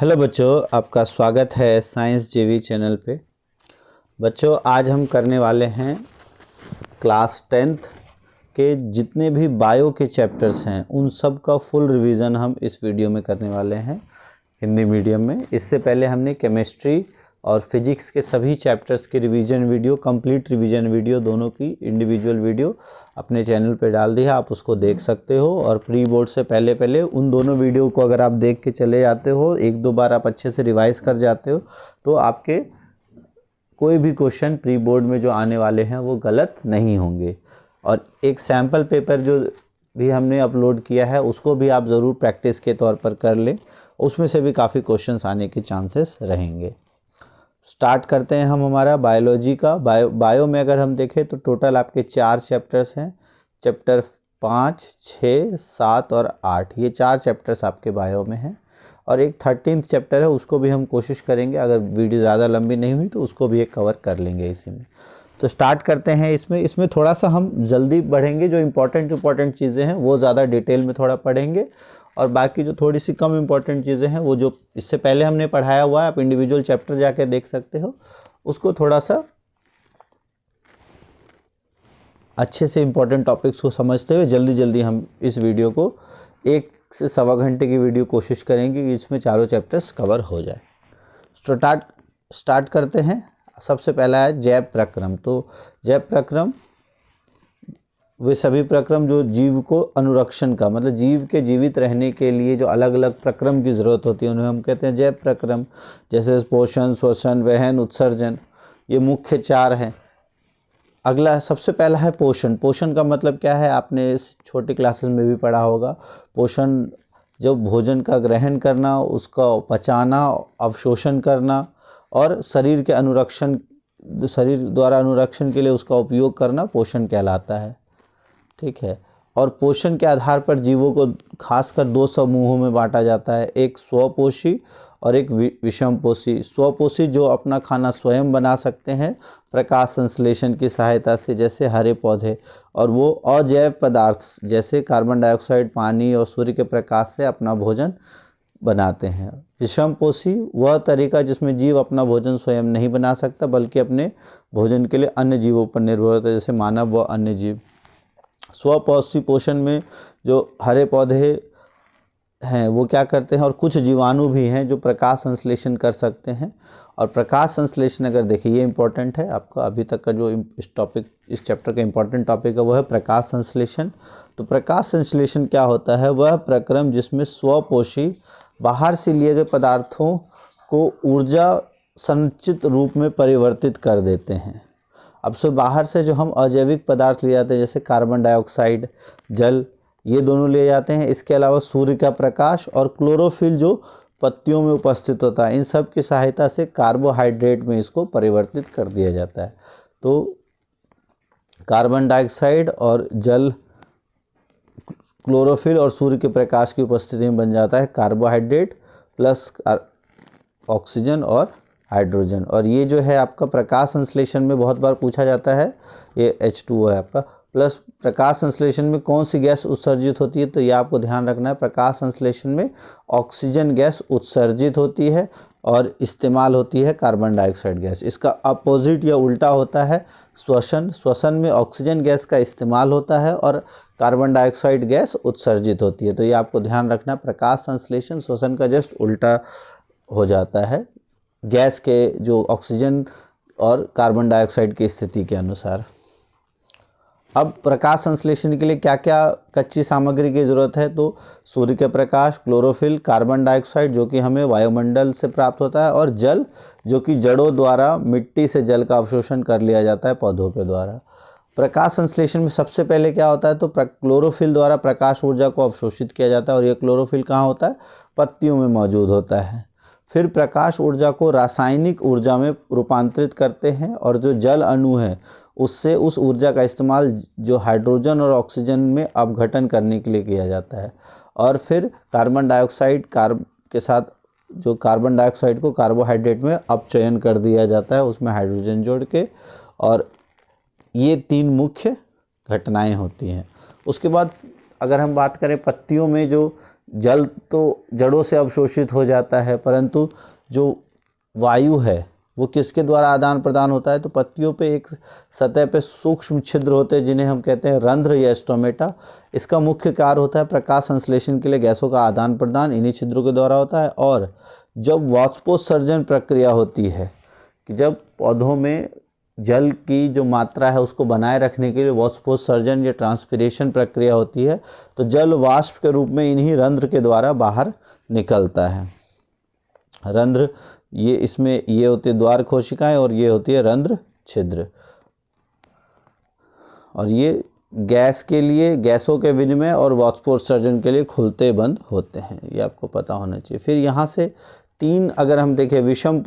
Hello बच्चों, आपका स्वागत है साइंस जेवी चैनल पे। बच्चों, आज हम करने वाले हैं क्लास 10th के जितने भी बायो के चैप्टर्स हैं उन सब का फुल रिवीजन हम इस वीडियो में करने वाले हैं हिंदी मीडियम में। इससे पहले हमने केमिस्ट्री और फिजिक्स के सभी चैप्टर्स के revision video, complete revision video दोनों की इंडिविजुअल वीडियो अपने चैनल पे डाल दी है, आप उसको देख सकते हो। और प्री बोर्ड से पहले उन दोनों वीडियो को अगर आप देख के चले जाते हो, एक दो बार आप अच्छे से रिवाइज कर जाते हो, तो आपके कोई भी क्वेश्चन प्री बोर्ड में जो आने वाले हैं वो गलत नहीं होंगे। और एक सैम्पल पेपर जो भी हमने अपलोड किया है उसको भी आप ज़रूर प्रैक्टिस के तौर पर कर लें, उसमें से भी काफ़ी क्वेश्चंस आने के चांसेस रहेंगे। स्टार्ट करते हैं हम हमारा बायोलॉजी का। बायो में अगर हम देखें तो टोटल आपके 4 चैप्टर्स हैं। चैप्टर 5, 6, 7 और 8, ये 4 चैप्टर्स आपके बायो में हैं। और एक 13th चैप्टर है, उसको भी हम कोशिश करेंगे, अगर वीडियो ज़्यादा लंबी नहीं हुई तो उसको भी एक कवर कर लेंगे इसी में। तो स्टार्ट करते हैं इसमें थोड़ा सा हम जल्दी बढ़ेंगे, जो इम्पोर्टेंट चीज़ें हैं वो ज़्यादा डिटेल में थोड़ा पढ़ेंगे, और बाकी जो थोड़ी सी कम इम्पोर्टेंट चीज़ें हैं वो जो इससे पहले हमने पढ़ाया हुआ है, आप इंडिविजुअल चैप्टर जाके देख सकते हो, उसको थोड़ा सा अच्छे से इम्पोर्टेंट टॉपिक्स को समझते हुए जल्दी हम इस वीडियो को 1 से सवा घंटे की वीडियो कोशिश करेंगे कि इसमें चारों चैप्टर्स कवर हो जाए। स्टार्ट करते हैं। सबसे पहला है जैव प्रक्रम। तो जैव प्रक्रम वे सभी प्रक्रम जो जीव को अनुरक्षण का, मतलब जीव के जीवित रहने के लिए जो अलग अलग प्रक्रम की ज़रूरत होती है उन्हें हम कहते हैं जैव प्रक्रम। जैसे पोषण, श्वसन, वहन, उत्सर्जन, ये मुख्य 4 हैं। अगला सबसे पहला है पोषण। पोषण का मतलब क्या है, आपने इस छोटी क्लासेस में भी पढ़ा होगा। पोषण जो भोजन का ग्रहण करना, उसका पचाना, अवशोषण करना और शरीर द्वारा अनुरक्षण के लिए उसका उपयोग करना पोषण कहलाता है। ठीक है। और पोषण के आधार पर जीवों को खासकर 2 समूहों में बांटा जाता है, एक स्वपोषी और एक विषमपोषी। स्वपोषी जो अपना खाना स्वयं बना सकते हैं प्रकाश संश्लेषण की सहायता से, जैसे हरे पौधे, और वो अजैव पदार्थ जैसे कार्बन डाइऑक्साइड, पानी और सूर्य के प्रकाश से अपना भोजन बनाते हैं। विषमपोषी वह तरीका जिसमें जीव अपना भोजन स्वयं नहीं बना सकता बल्कि अपने भोजन के लिए अन्य जीवों पर निर्भर होता है, जैसे मानव व अन्य जीव। स्वपोषी पोषण में जो हरे पौधे हैं वो क्या करते हैं, और कुछ जीवाणु भी हैं जो प्रकाश संश्लेषण कर सकते हैं। और प्रकाश संश्लेषण अगर देखिए, ये इंपॉर्टेंट है आपका अभी तक का जो इस चैप्टर का इंपॉर्टेंट टॉपिक है वो है प्रकाश संश्लेषण। तो प्रकाश संश्लेषण क्या होता है, वह प्रक्रम जिसमें स्वपोषी बाहर से लिए गए पदार्थों को ऊर्जा संचित रूप में परिवर्तित कर देते हैं। अब से बाहर से जो हम अजैविक पदार्थ ले जाते हैं, जैसे कार्बन डाइऑक्साइड, जल, ये दोनों ले जाते हैं। इसके अलावा सूर्य का प्रकाश और क्लोरोफिल जो पत्तियों में उपस्थित होता है, इन सब की सहायता से कार्बोहाइड्रेट में इसको परिवर्तित कर दिया जाता है। तो कार्बन डाइऑक्साइड और जल, क्लोरोफिल और सूर्य के प्रकाश की उपस्थिति में बन जाता है कार्बोहाइड्रेट प्लस ऑक्सीजन और हाइड्रोजन। और ये जो है आपका प्रकाश संश्लेषण में बहुत बार पूछा जाता है, ये H2O है आपका। प्लस प्रकाश संश्लेषण में कौन सी गैस उत्सर्जित होती है, तो ये आपको ध्यान रखना है, प्रकाश संश्लेषण में ऑक्सीजन गैस उत्सर्जित होती है और इस्तेमाल होती है कार्बन डाइऑक्साइड गैस। इसका अपोजिट या उल्टा होता है श्वसन। श्वसन में ऑक्सीजन गैस का इस्तेमाल होता है और कार्बन डाइऑक्साइड गैस उत्सर्जित होती है। तो ये आपको ध्यान रखना, प्रकाश संश्लेषण श्वसन का जस्ट उल्टा हो जाता है गैस के जो ऑक्सीजन और कार्बन डाइऑक्साइड की स्थिति के अनुसार। अब प्रकाश संश्लेषण के लिए क्या क्या कच्ची सामग्री की ज़रूरत है, तो सूर्य के प्रकाश, क्लोरोफिल, कार्बन डाइऑक्साइड जो कि हमें वायुमंडल से प्राप्त होता है, और जल जो कि जड़ों द्वारा मिट्टी से जल का अवशोषण कर लिया जाता है पौधों के द्वारा। प्रकाश संश्लेषण में सबसे पहले क्या होता है, तो क्लोरोफिल द्वारा प्रकाश ऊर्जा को अवशोषित किया जाता है, और ये क्लोरोफिल कहाँ होता है, पत्तियों में मौजूद होता है। फिर प्रकाश ऊर्जा को रासायनिक ऊर्जा में रूपांतरित करते हैं, और जो जल अणु है उससे उस ऊर्जा का इस्तेमाल जो हाइड्रोजन और ऑक्सीजन में अपघटन करने के लिए किया जाता है। और फिर कार्बन डाइऑक्साइड के साथ जो कार्बन डाइऑक्साइड को कार्बोहाइड्रेट में अपचयन कर दिया जाता है, उसमें हाइड्रोजन जोड़ के। और ये 3 मुख्य घटनाएं होती हैं। उसके बाद अगर हम बात करें पत्तियों में जो जल तो जड़ों से अवशोषित हो जाता है, परंतु जो वायु है वो किसके द्वारा आदान प्रदान होता है? तो पत्तियों पे एक सतह पे सूक्ष्म छिद्र होते हैं जिन्हें हम कहते हैं रंध्र या स्टोमेटा। इसका मुख्य कार्य होता है प्रकाश संश्लेषण के लिए गैसों का आदान प्रदान इन्हीं छिद्रों के द्वारा होता है। और जब वाष्पोत्सर्जन प्रक्रिया होती है कि जब पौधों में जल की जो मात्रा है उसको बनाए रखने के लिए वाष्पोत्सर्जन या ट्रांसपिरेशन प्रक्रिया होती है, तो जल वाष्प के रूप में इन्हीं रंध्र के द्वारा बाहर निकलता है। रंध्र ये इसमें ये होती है द्वार कोशिकाएं और ये होती है रंध्र छिद्र। और ये गैस के लिए, गैसों के विनिमय और वाष्पोत्सर्जन के लिए खुलते बंद होते हैं, ये आपको पता होना चाहिए। फिर यहाँ से 3 अगर हम देखें विषम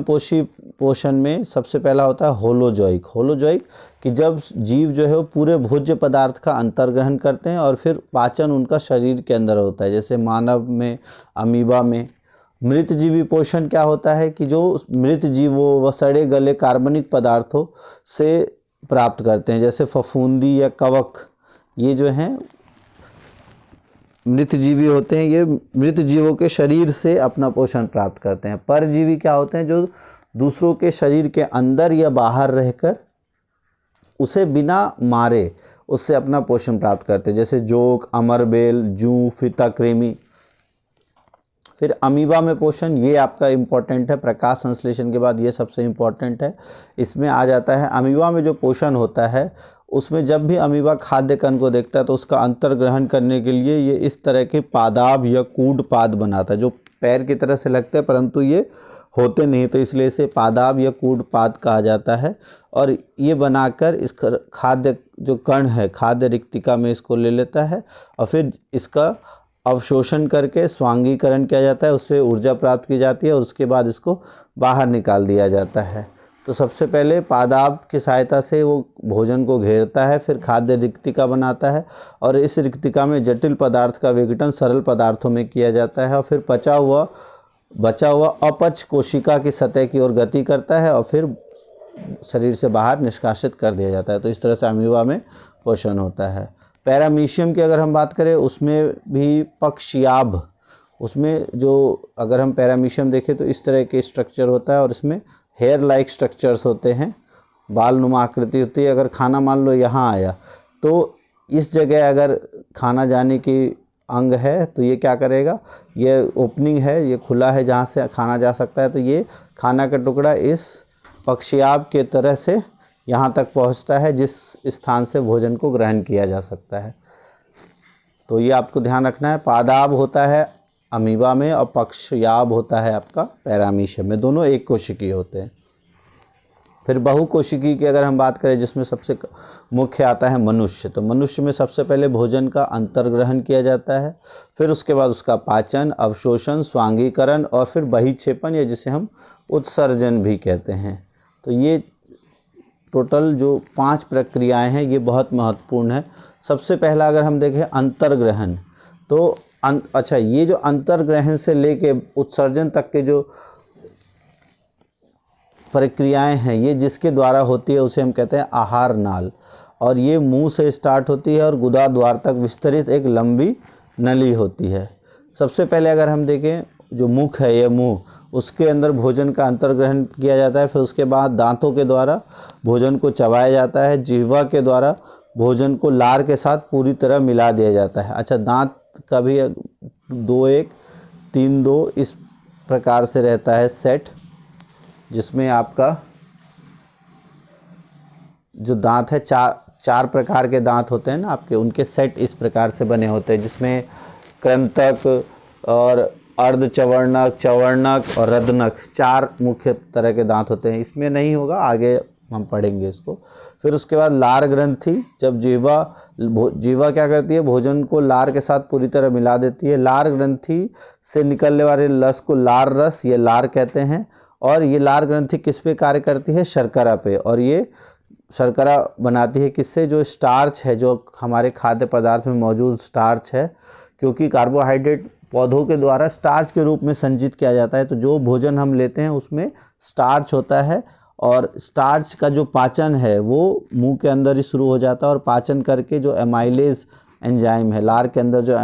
पोषी पोषण में सबसे पहला होता है होलोजोइक। होलोजोइक कि जब जीव जो है वो पूरे भोज्य पदार्थ का अंतर्ग्रहण करते हैं और फिर पाचन उनका शरीर के अंदर होता है, जैसे मानव में, अमीबा में। मृत जीवी पोषण क्या होता है कि जो मृत जीव वो सड़े गले कार्बनिक पदार्थों से प्राप्त करते हैं, जैसे फफूंदी या कवक, ये जो हैं मृत जीवी होते हैं, ये मृत जीवों के शरीर से अपना पोषण प्राप्त करते हैं। परजीवी क्या होते हैं? जो दूसरों के शरीर के अंदर या बाहर रहकर उसे बिना मारे उससे अपना पोषण प्राप्त करते हैं, जैसे जोक, अमरबेल, जूं, फीता कृमि। फिर अमीबा में पोषण, ये आपका इम्पॉर्टेंट है, प्रकाश संश्लेषण के बाद ये सबसे इम्पॉर्टेंट है। इसमें आ जाता है अमीबा में जो पोषण होता है उसमें जब भी अमीबा खाद्य कण को देखता है तो उसका अंतर्ग्रहण करने के लिए ये इस तरह के पादाब या कूड पाद बनाता है, जो पैर की तरह से लगते हैं परंतु ये होते नहीं, तो इसलिए इसे पादाब या कूड पाद कहा जाता है। और ये बनाकर इस खाद्य जो कण है खाद्य रिक्तिका में इसको ले लेता है और फिर इसका अवशोषण करके स्वांगीकरण किया जाता है, उससे ऊर्जा प्राप्त की जाती है और उसके बाद इसको बाहर निकाल दिया जाता है। तो सबसे पहले पादाब की सहायता से वो भोजन को घेरता है, फिर खाद्य रिक्तिका बनाता है और इस रिक्तिका में जटिल पदार्थ का विघटन सरल पदार्थों में किया जाता है और फिर बचा हुआ अपच कोशिका की सतह की ओर गति करता है और फिर शरीर से बाहर निष्कासित कर दिया जाता है। तो इस तरह से अमीबा में पोषण होता है। पैरामीशियम की अगर हम बात करें उसमें भी पक्षयाभ, उसमें जो अगर हम पैरामीशियम देखें तो इस तरह के स्ट्रक्चर होता है और इसमें हेयर लाइक स्ट्रक्चर्स होते हैं, बाल नुमा आकृति होती है। अगर खाना मान लो यहाँ आया तो इस जगह अगर खाना जाने की अंग है तो ये क्या करेगा, ये ओपनिंग है, ये खुला है जहाँ से खाना जा सकता है, तो ये खाना का टुकड़ा इस पक्षयाभ के तरह से यहाँ तक पहुँचता है जिस स्थान से भोजन को ग्रहण किया जा सकता है। तो ये आपको ध्यान रखना है, पादाब होता है अमीबा में और पक्षयाभ होता है आपका पैरामीशियम में, दोनों एक कोशिकीय होते हैं। फिर बहुकोशिकीय की अगर हम बात करें जिसमें सबसे मुख्य आता है मनुष्य, तो मनुष्य में सबसे पहले भोजन का अंतर्ग्रहण किया जाता है, फिर उसके बाद उसका पाचन, अवशोषण, स्वांगीकरण और फिर बहिक्षेपण या जिसे हम उत्सर्जन भी कहते हैं। तो ये टोटल जो 5 प्रक्रियाएं हैं ये बहुत महत्वपूर्ण है। सबसे पहला अगर हम देखें अंतर्ग्रहण, तो अच्छा ये जो अंतर्ग्रहण से लेके उत्सर्जन तक के जो प्रक्रियाएं हैं ये जिसके द्वारा होती है उसे हम कहते हैं आहार नाल, और ये मुंह से स्टार्ट होती है और गुदा द्वार तक विस्तरित एक लंबी नली होती है। सबसे पहले अगर हम देखें जो मुख है, ये मुंह, उसके अंदर भोजन का अंतर्ग्रहण किया जाता है, फिर उसके बाद दांतों के द्वारा भोजन को चबाया जाता है, जिह्वा के द्वारा भोजन को लार के साथ पूरी तरह मिला दिया जाता है। अच्छा, दांत का भी 2-1, 3-2 इस प्रकार से रहता है सेट, जिसमें आपका जो दांत है 4 प्रकार के दांत होते हैं ना आपके, उनके सेट इस प्रकार से बने होते हैं, जिसमें कृंतक और अर्धचवर्णक, चवर्णक और रद्नक 4 मुख्य तरह के दांत होते हैं। इसमें नहीं होगा, आगे हम पढ़ेंगे इसको। फिर उसके बाद लार ग्रंथि, जब जीवा क्या करती है, भोजन को लार के साथ पूरी तरह मिला देती है। लार ग्रंथि से निकलने वाले रस को लार रस, ये लार कहते हैं। और ये लार ग्रंथि किस पे कार्य करती है, शर्करा पे, और ये शर्करा बनाती है किससे, जो स्टार्च है, जो हमारे खाद्य पदार्थ में मौजूद स्टार्च है, क्योंकि कार्बोहाइड्रेट पौधों के द्वारा स्टार्च के रूप में संचित किया जाता है। तो जो भोजन हम लेते हैं उसमें स्टार्च होता है, और स्टार्च का जो पाचन है वो मुंह के अंदर ही शुरू हो जाता है, और पाचन करके जो एमाइलेज एंजाइम है, लार के अंदर जो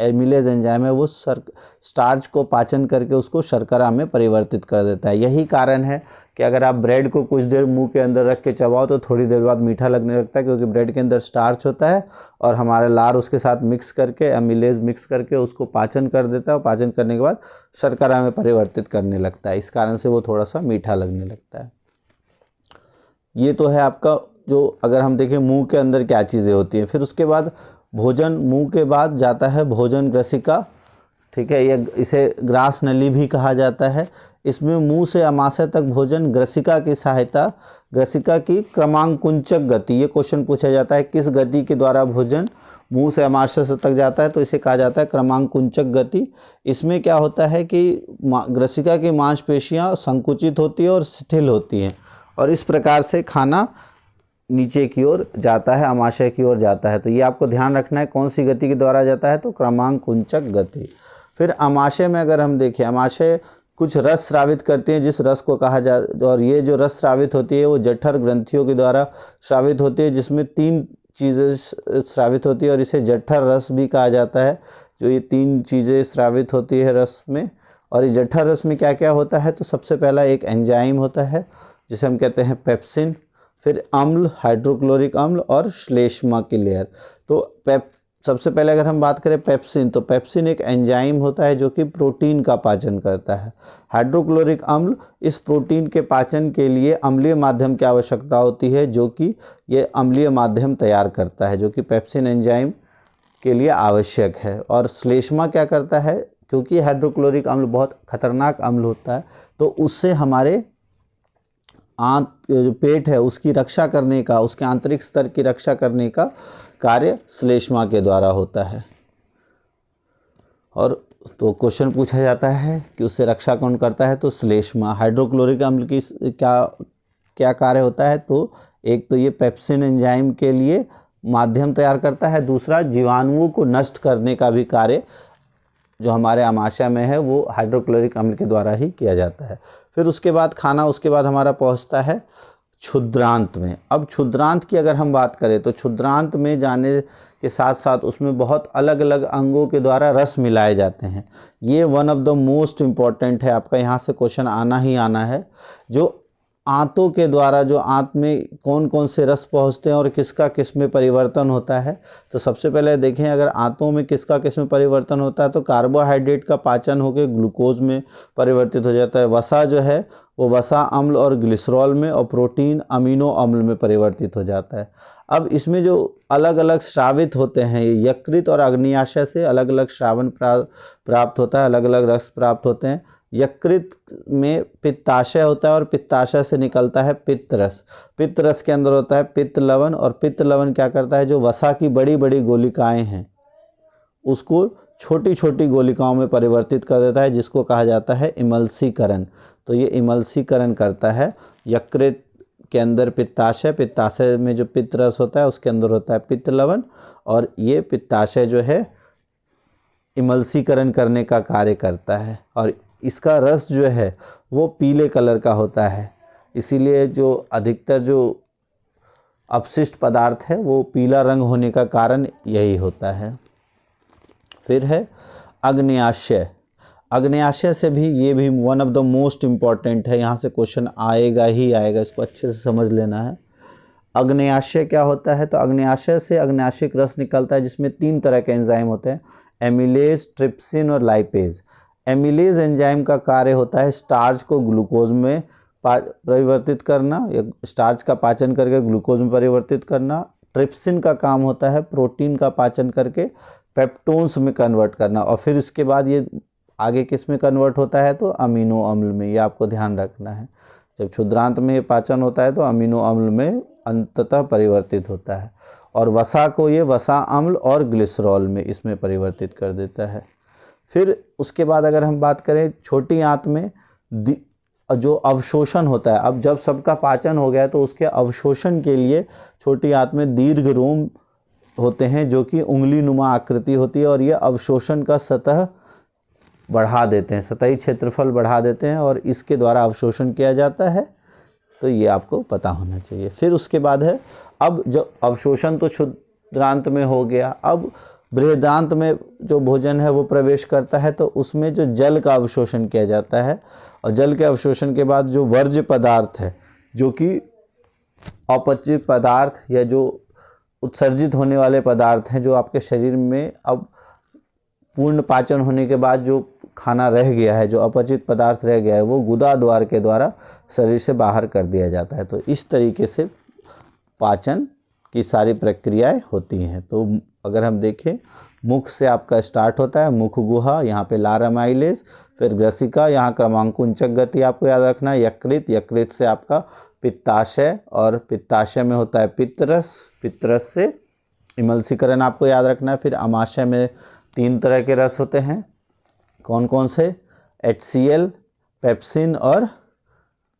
एमिलेज एंजाइम है वो स्टार्च को पाचन करके उसको शर्करा में परिवर्तित कर देता है। यही कारण है कि अगर आप ब्रेड को कुछ देर मुंह के अंदर रख के चबाओ तो थोड़ी देर बाद मीठा लगने लगता है, क्योंकि ब्रेड के अंदर स्टार्च होता है और हमारा लार उसके साथ मिक्स करके, एमिलेज मिक्स करके उसको पाचन कर देता है और पाचन करने के बाद शर्करा में परिवर्तित करने लगता है। इस कारण से वो थोड़ा सा मीठा लगने लगता है। ये तो है आपका जो, अगर हम देखें मुंह के अंदर क्या चीज़ें होती हैं। फिर उसके बाद भोजन, मुंह के बाद जाता है भोजन ग्रसिका, ठीक है, ये इसे ग्रास नली भी कहा जाता है। इसमें मुंह से अमाशय तक भोजन ग्रसिका की सहायता, ग्रसिका की क्रमांकुंचक गति, ये क्वेश्चन पूछा जाता है किस गति के द्वारा भोजन मुंह से अमाशय तक जाता है, तो इसे कहा जाता है क्रमांकुंचक गति। इसमें क्या होता है कि ग्रसिका की मांसपेशियां संकुचित होती है और शिथिल होती हैं और इस प्रकार से खाना नीचे की ओर जाता है, अमाशय की ओर जाता है। तो ये आपको ध्यान रखना है कौन सी गति के द्वारा जाता है, तो क्रमांकुंचक गति। फिर अमाशय में अगर हम देखें, अमाशय कुछ रस स्रावित करती हैं जिस रस को कहा जा, और ये जो रस स्रावित होती है वो जठर ग्रंथियों के द्वारा स्रावित होती है, जिसमें 3 चीज़ें स्रावित होती है और इसे जठर रस भी कहा जाता है। जो ये 3 चीज़ें स्रावित होती है रस में, और इस जठर रस में क्या क्या होता है, तो सबसे पहला एक एंजाइम होता है जिसे हम कहते हैं पेप्सिन, फिर अम्ल, हाइड्रोक्लोरिक अम्ल और श्लेष्मा की लेयर। तो सबसे पहले अगर हम बात करें पेप्सिन, तो पेप्सिन एक एंजाइम होता है जो कि प्रोटीन का पाचन करता है। हाइड्रोक्लोरिक अम्ल इस प्रोटीन के पाचन के लिए अम्लीय माध्यम की आवश्यकता होती है, जो कि ये अम्लीय माध्यम तैयार करता है, जो कि पेप्सिन एंजाइम के लिए आवश्यक है। और श्लेष्मा क्या करता है, क्योंकि हाइड्रोक्लोरिक अम्ल बहुत खतरनाक अम्ल होता है, तो उससे हमारे जो पेट है उसकी रक्षा करने का, उसके आंतरिक स्तर की रक्षा करने का कार्य श्लेष्मा के द्वारा होता है। और तो क्वेश्चन पूछा जाता है कि उससे रक्षा कौन करता है, तो श्लेष्मा। हाइड्रोक्लोरिक अम्ल की क्या कार्य होता है, तो एक तो ये पेप्सिन एंजाइम के लिए माध्यम तैयार करता है, दूसरा जीवाणुओं को नष्ट करने का भी कार्य जो हमारे अमाशय में है वो हाइड्रोक्लोरिक अम्ल के द्वारा ही किया जाता है। फिर उसके बाद खाना, उसके बाद हमारा पहुंचता है क्षुद्रांत में। अब क्षुद्रांत की अगर हम बात करें तो क्षुद्रांत में जाने के साथ साथ उसमें बहुत अलग अलग अंगों के द्वारा रस मिलाए जाते हैं। ये one of the most important है, आपका यहाँ से क्वेश्चन आना ही आना है। जो आंतों के द्वारा, जो आंत में कौन कौन से रस पहुँचते हैं और किसका किस में परिवर्तन होता है, तो सबसे पहले देखें अगर आंतों में किसका किस में परिवर्तन होता है, तो कार्बोहाइड्रेट का पाचन होकर ग्लूकोज में परिवर्तित हो जाता है। वसा जो है वो वसा अम्ल और ग्लिसरॉल में, और प्रोटीन अमीनो अम्ल में परिवर्तित हो जाता है। अब इसमें जो अलग अलग स्रावित होते हैं, ये यकृत और अग्न्याशय से अलग अलग श्रावण प्राप्त होता है, अलग अलग रस प्राप्त होते हैं। यकृत में पित्ताशय होता है और पित्ताशय से निकलता है पित्तरस। पित्तरस के अंदर होता है पित्त लवण, और पित्त लवण क्या करता है, जो वसा की बड़ी बड़ी गोलिकाएं हैं उसको छोटी छोटी गोलिकाओं में परिवर्तित कर देता है, जिसको कहा जाता है इमल्सीकरण। तो ये इमल्सीकरण करता है। यकृत के अंदर पित्ताशय, पित्ताशय में जो पित्तरस होता है उसके अंदर होता है पित्त लवण, और ये पित्ताशय जो है इमल्सीकरण करने का कार्य करता है, और इसका रस जो है वो पीले कलर का होता है। इसीलिए जो अधिकतर जो अपशिष्ट पदार्थ है वो पीला रंग होने का कारण यही होता है। फिर है अग्न्याशय। अग्न्याशय से भी, ये भी one of the most important है, यहाँ से क्वेश्चन आएगा ही आएगा, इसको अच्छे से समझ लेना है। अग्न्याशय क्या होता है, तो अग्न्याशय से अग्न्याशिक रस निकलता है, जिसमें 3 तरह के एंजाइम होते हैं, एमिलेज, ट्रिप्सिन और लाइपेज। एमिलेज एंजाइम का कार्य होता है स्टार्च को ग्लूकोज में परिवर्तित करना, या स्टार्च का पाचन करके ग्लूकोज में परिवर्तित करना। ट्रिप्सिन का काम होता है प्रोटीन का पाचन करके पेप्टोन्स में कन्वर्ट करना, और फिर इसके बाद ये आगे किस में कन्वर्ट होता है, तो अमीनो अम्ल में। ये आपको ध्यान रखना है, जब क्षुद्रांत में पाचन होता है तो अमीनो अम्ल में अंततः परिवर्तित होता है, और वसा को ये वसा अम्ल और ग्लिसरॉल में इसमें परिवर्तित कर देता है। फिर उसके बाद अगर हम बात करें छोटी आंत में जो अवशोषण होता है, अब जब सबका पाचन हो गया तो उसके अवशोषण के लिए छोटी आंत में दीर्घ रोम होते हैं जो कि उंगली नुमा आकृति होती है, और ये अवशोषण का सतह बढ़ा देते हैं, सतही क्षेत्रफल बढ़ा देते हैं, और इसके द्वारा अवशोषण किया जाता है। तो ये आपको पता होना चाहिए। फिर उसके बाद है, अब जब अवशोषण तो बृहदान्त्र में हो गया। अब बृहदान्त्र में जो भोजन है वो प्रवेश करता है तो उसमें जो जल का अवशोषण किया जाता है, और जल के अवशोषण के बाद जो वर्ज्य पदार्थ है, जो कि अपचित पदार्थ या जो उत्सर्जित होने वाले पदार्थ हैं, जो आपके शरीर में अब पूर्ण पाचन होने के बाद जो खाना रह गया है, जो अपचित पदार्थ रह गया है, वो गुदा द्वार के द्वारा शरीर से बाहर कर दिया जाता है। तो इस तरीके से पाचन की सारी प्रक्रियाएं होती हैं। तो अगर हम देखें, मुख से आपका स्टार्ट होता है, मुख गुहा, यहाँ पे लारमाइलेज, फिर ग्रसिका, यहाँ क्रमांकुंचक गति आपको याद रखना है, यकृत, यकृत से आपका पित्ताशय, और पित्ताशय में होता है पित्तरस, पित्तरस से इमल्सीकरण आपको याद रखना है। फिर अमाशय में 3 तरह के रस होते हैं, कौन कौन से? HCl, पेप्सिन और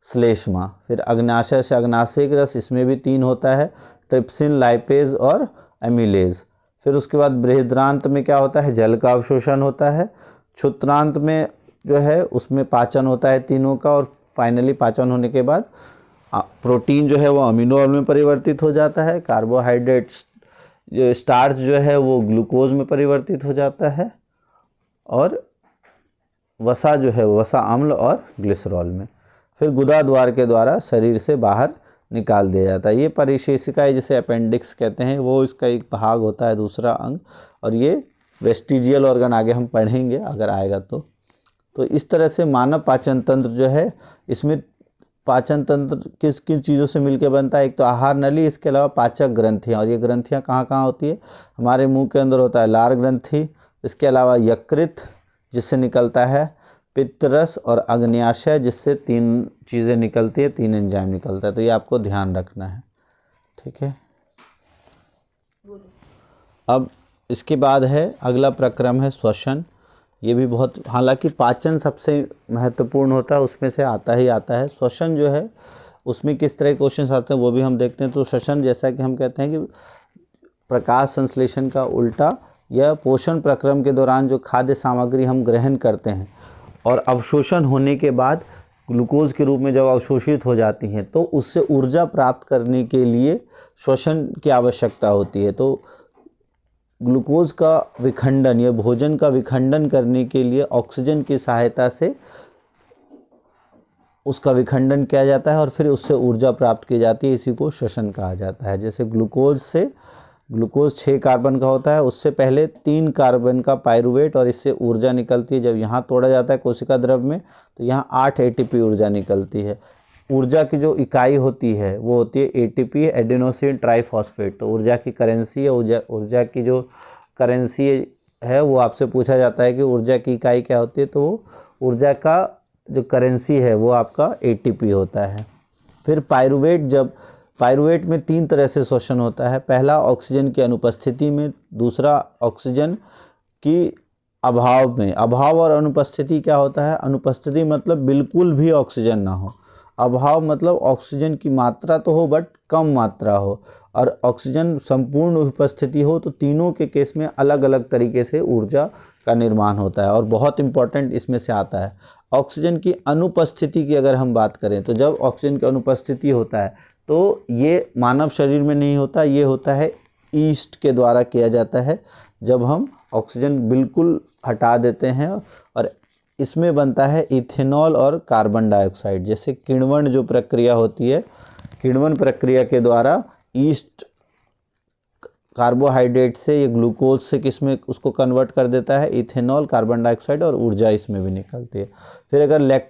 श्लेष्मा। फिर अग्नाशय से अग्नाशयिक रस, इसमें भी 3 होता है, ट्रिप्सिन, लाइपेज और एमिलेज। फिर उसके बाद बृहदान्त्र में क्या होता है? जल का अवशोषण होता है। क्षुत्रांत में जो है उसमें पाचन होता है तीनों का, और फाइनली पाचन होने के बाद प्रोटीन जो है वो अमीनो ऑयल में परिवर्तित हो जाता है, कार्बोहाइड्रेट स्टार्च जो है वो ग्लूकोज में परिवर्तित हो जाता है, और वसा जो है वसा अम्ल और ग्लिसरॉल में। फिर गुदा द्वार के द्वारा शरीर से बाहर निकाल दिया जाता है। ये परिशेषिका जिसे अपेंडिक्स कहते हैं, वो इसका एक भाग होता है, दूसरा अंग, और ये वेस्टिजियल ऑर्गन आगे हम पढ़ेंगे अगर आएगा तो इस तरह से मानव पाचन तंत्र जो है, इसमें पाचन तंत्र किस किन चीज़ों से मिलकर बनता है? एक तो आहार नली, इसके अलावा पाचक ग्रंथियाँ, और ये ग्रंथियाँ कहाँ कहाँ होती है? हमारे मुंह के अंदर होता है लार ग्रंथि, इसके अलावा यकृत जिससे निकलता है पित्तरस, और अग्न्याशय जिससे 3 चीज़ें निकलती है, 3 एंजाइम निकलता है। तो ये आपको ध्यान रखना है, ठीक है। अब इसके बाद है अगला प्रक्रम है श्वसन। ये भी बहुत, हालांकि पाचन सबसे महत्वपूर्ण होता है, उसमें से आता ही आता है। श्वसन जो है उसमें किस तरह के क्वेश्चन आते हैं वो भी हम देखते हैं। तो श्वसन, जैसा कि हम कहते हैं कि प्रकाश संश्लेषण का उल्टा, यह पोषण प्रक्रम के दौरान जो खाद्य सामग्री हम ग्रहण करते हैं और अवशोषण होने के बाद ग्लूकोज के रूप में जब अवशोषित हो जाती हैं, तो उससे ऊर्जा प्राप्त करने के लिए श्वसन की आवश्यकता होती है। तो ग्लूकोज का विखंडन या भोजन का विखंडन करने के लिए ऑक्सीजन की सहायता से उसका विखंडन किया जाता है और फिर उससे ऊर्जा प्राप्त की जाती है। इसी को श्वसन कहा जाता है। जैसे ग्लूकोज 6 कार्बन का होता है, उससे पहले 3 कार्बन का पाइरूवेट, और इससे ऊर्जा निकलती है। जब यहाँ तोड़ा जाता है कोशिका द्रव में, तो यहाँ 8 ATP ऊर्जा निकलती है। ऊर्जा की जो इकाई होती है वो होती है ATP, एडेनोसिन ट्राइफॉस्फेट। तो ऊर्जा की करेंसी है, ऊर्जा की जो करेंसी है वो आपसे पूछा जाता है कि ऊर्जा की इकाई क्या होती है, तो वो ऊर्जा का जो करेंसी है वो आपका ATP होता है। फिर पाइरूवेट में 3 तरह से श्वसन होता है। पहला ऑक्सीजन की अनुपस्थिति में, दूसरा ऑक्सीजन की अभाव में। अभाव और अनुपस्थिति क्या होता है? अनुपस्थिति मतलब बिल्कुल भी ऑक्सीजन ना हो, अभाव मतलब ऑक्सीजन की मात्रा तो हो बट कम मात्रा हो, और ऑक्सीजन संपूर्ण उपस्थिति हो। तो तीनों के केस में अलग अलग तरीके से ऊर्जा का निर्माण होता है। और बहुत इंपॉर्टेंट इसमें से आता है ऑक्सीजन की अनुपस्थिति की। अगर हम बात करें तो जब ऑक्सीजन की अनुपस्थिति होता है तो ये मानव शरीर में नहीं होता, ये होता है ईस्ट के द्वारा किया जाता है। जब हम ऑक्सीजन बिल्कुल हटा देते हैं, और इसमें बनता है इथेनॉल और कार्बन डाइऑक्साइड। जैसे किण्वन जो प्रक्रिया होती है, किण्वन प्रक्रिया के द्वारा ईस्ट कार्बोहाइड्रेट से ये ग्लूकोज से किसमें उसको कन्वर्ट कर देता है, इथेनॉल, कार्बन डाइऑक्साइड, और ऊर्जा इसमें भी निकलती है। फिर अगर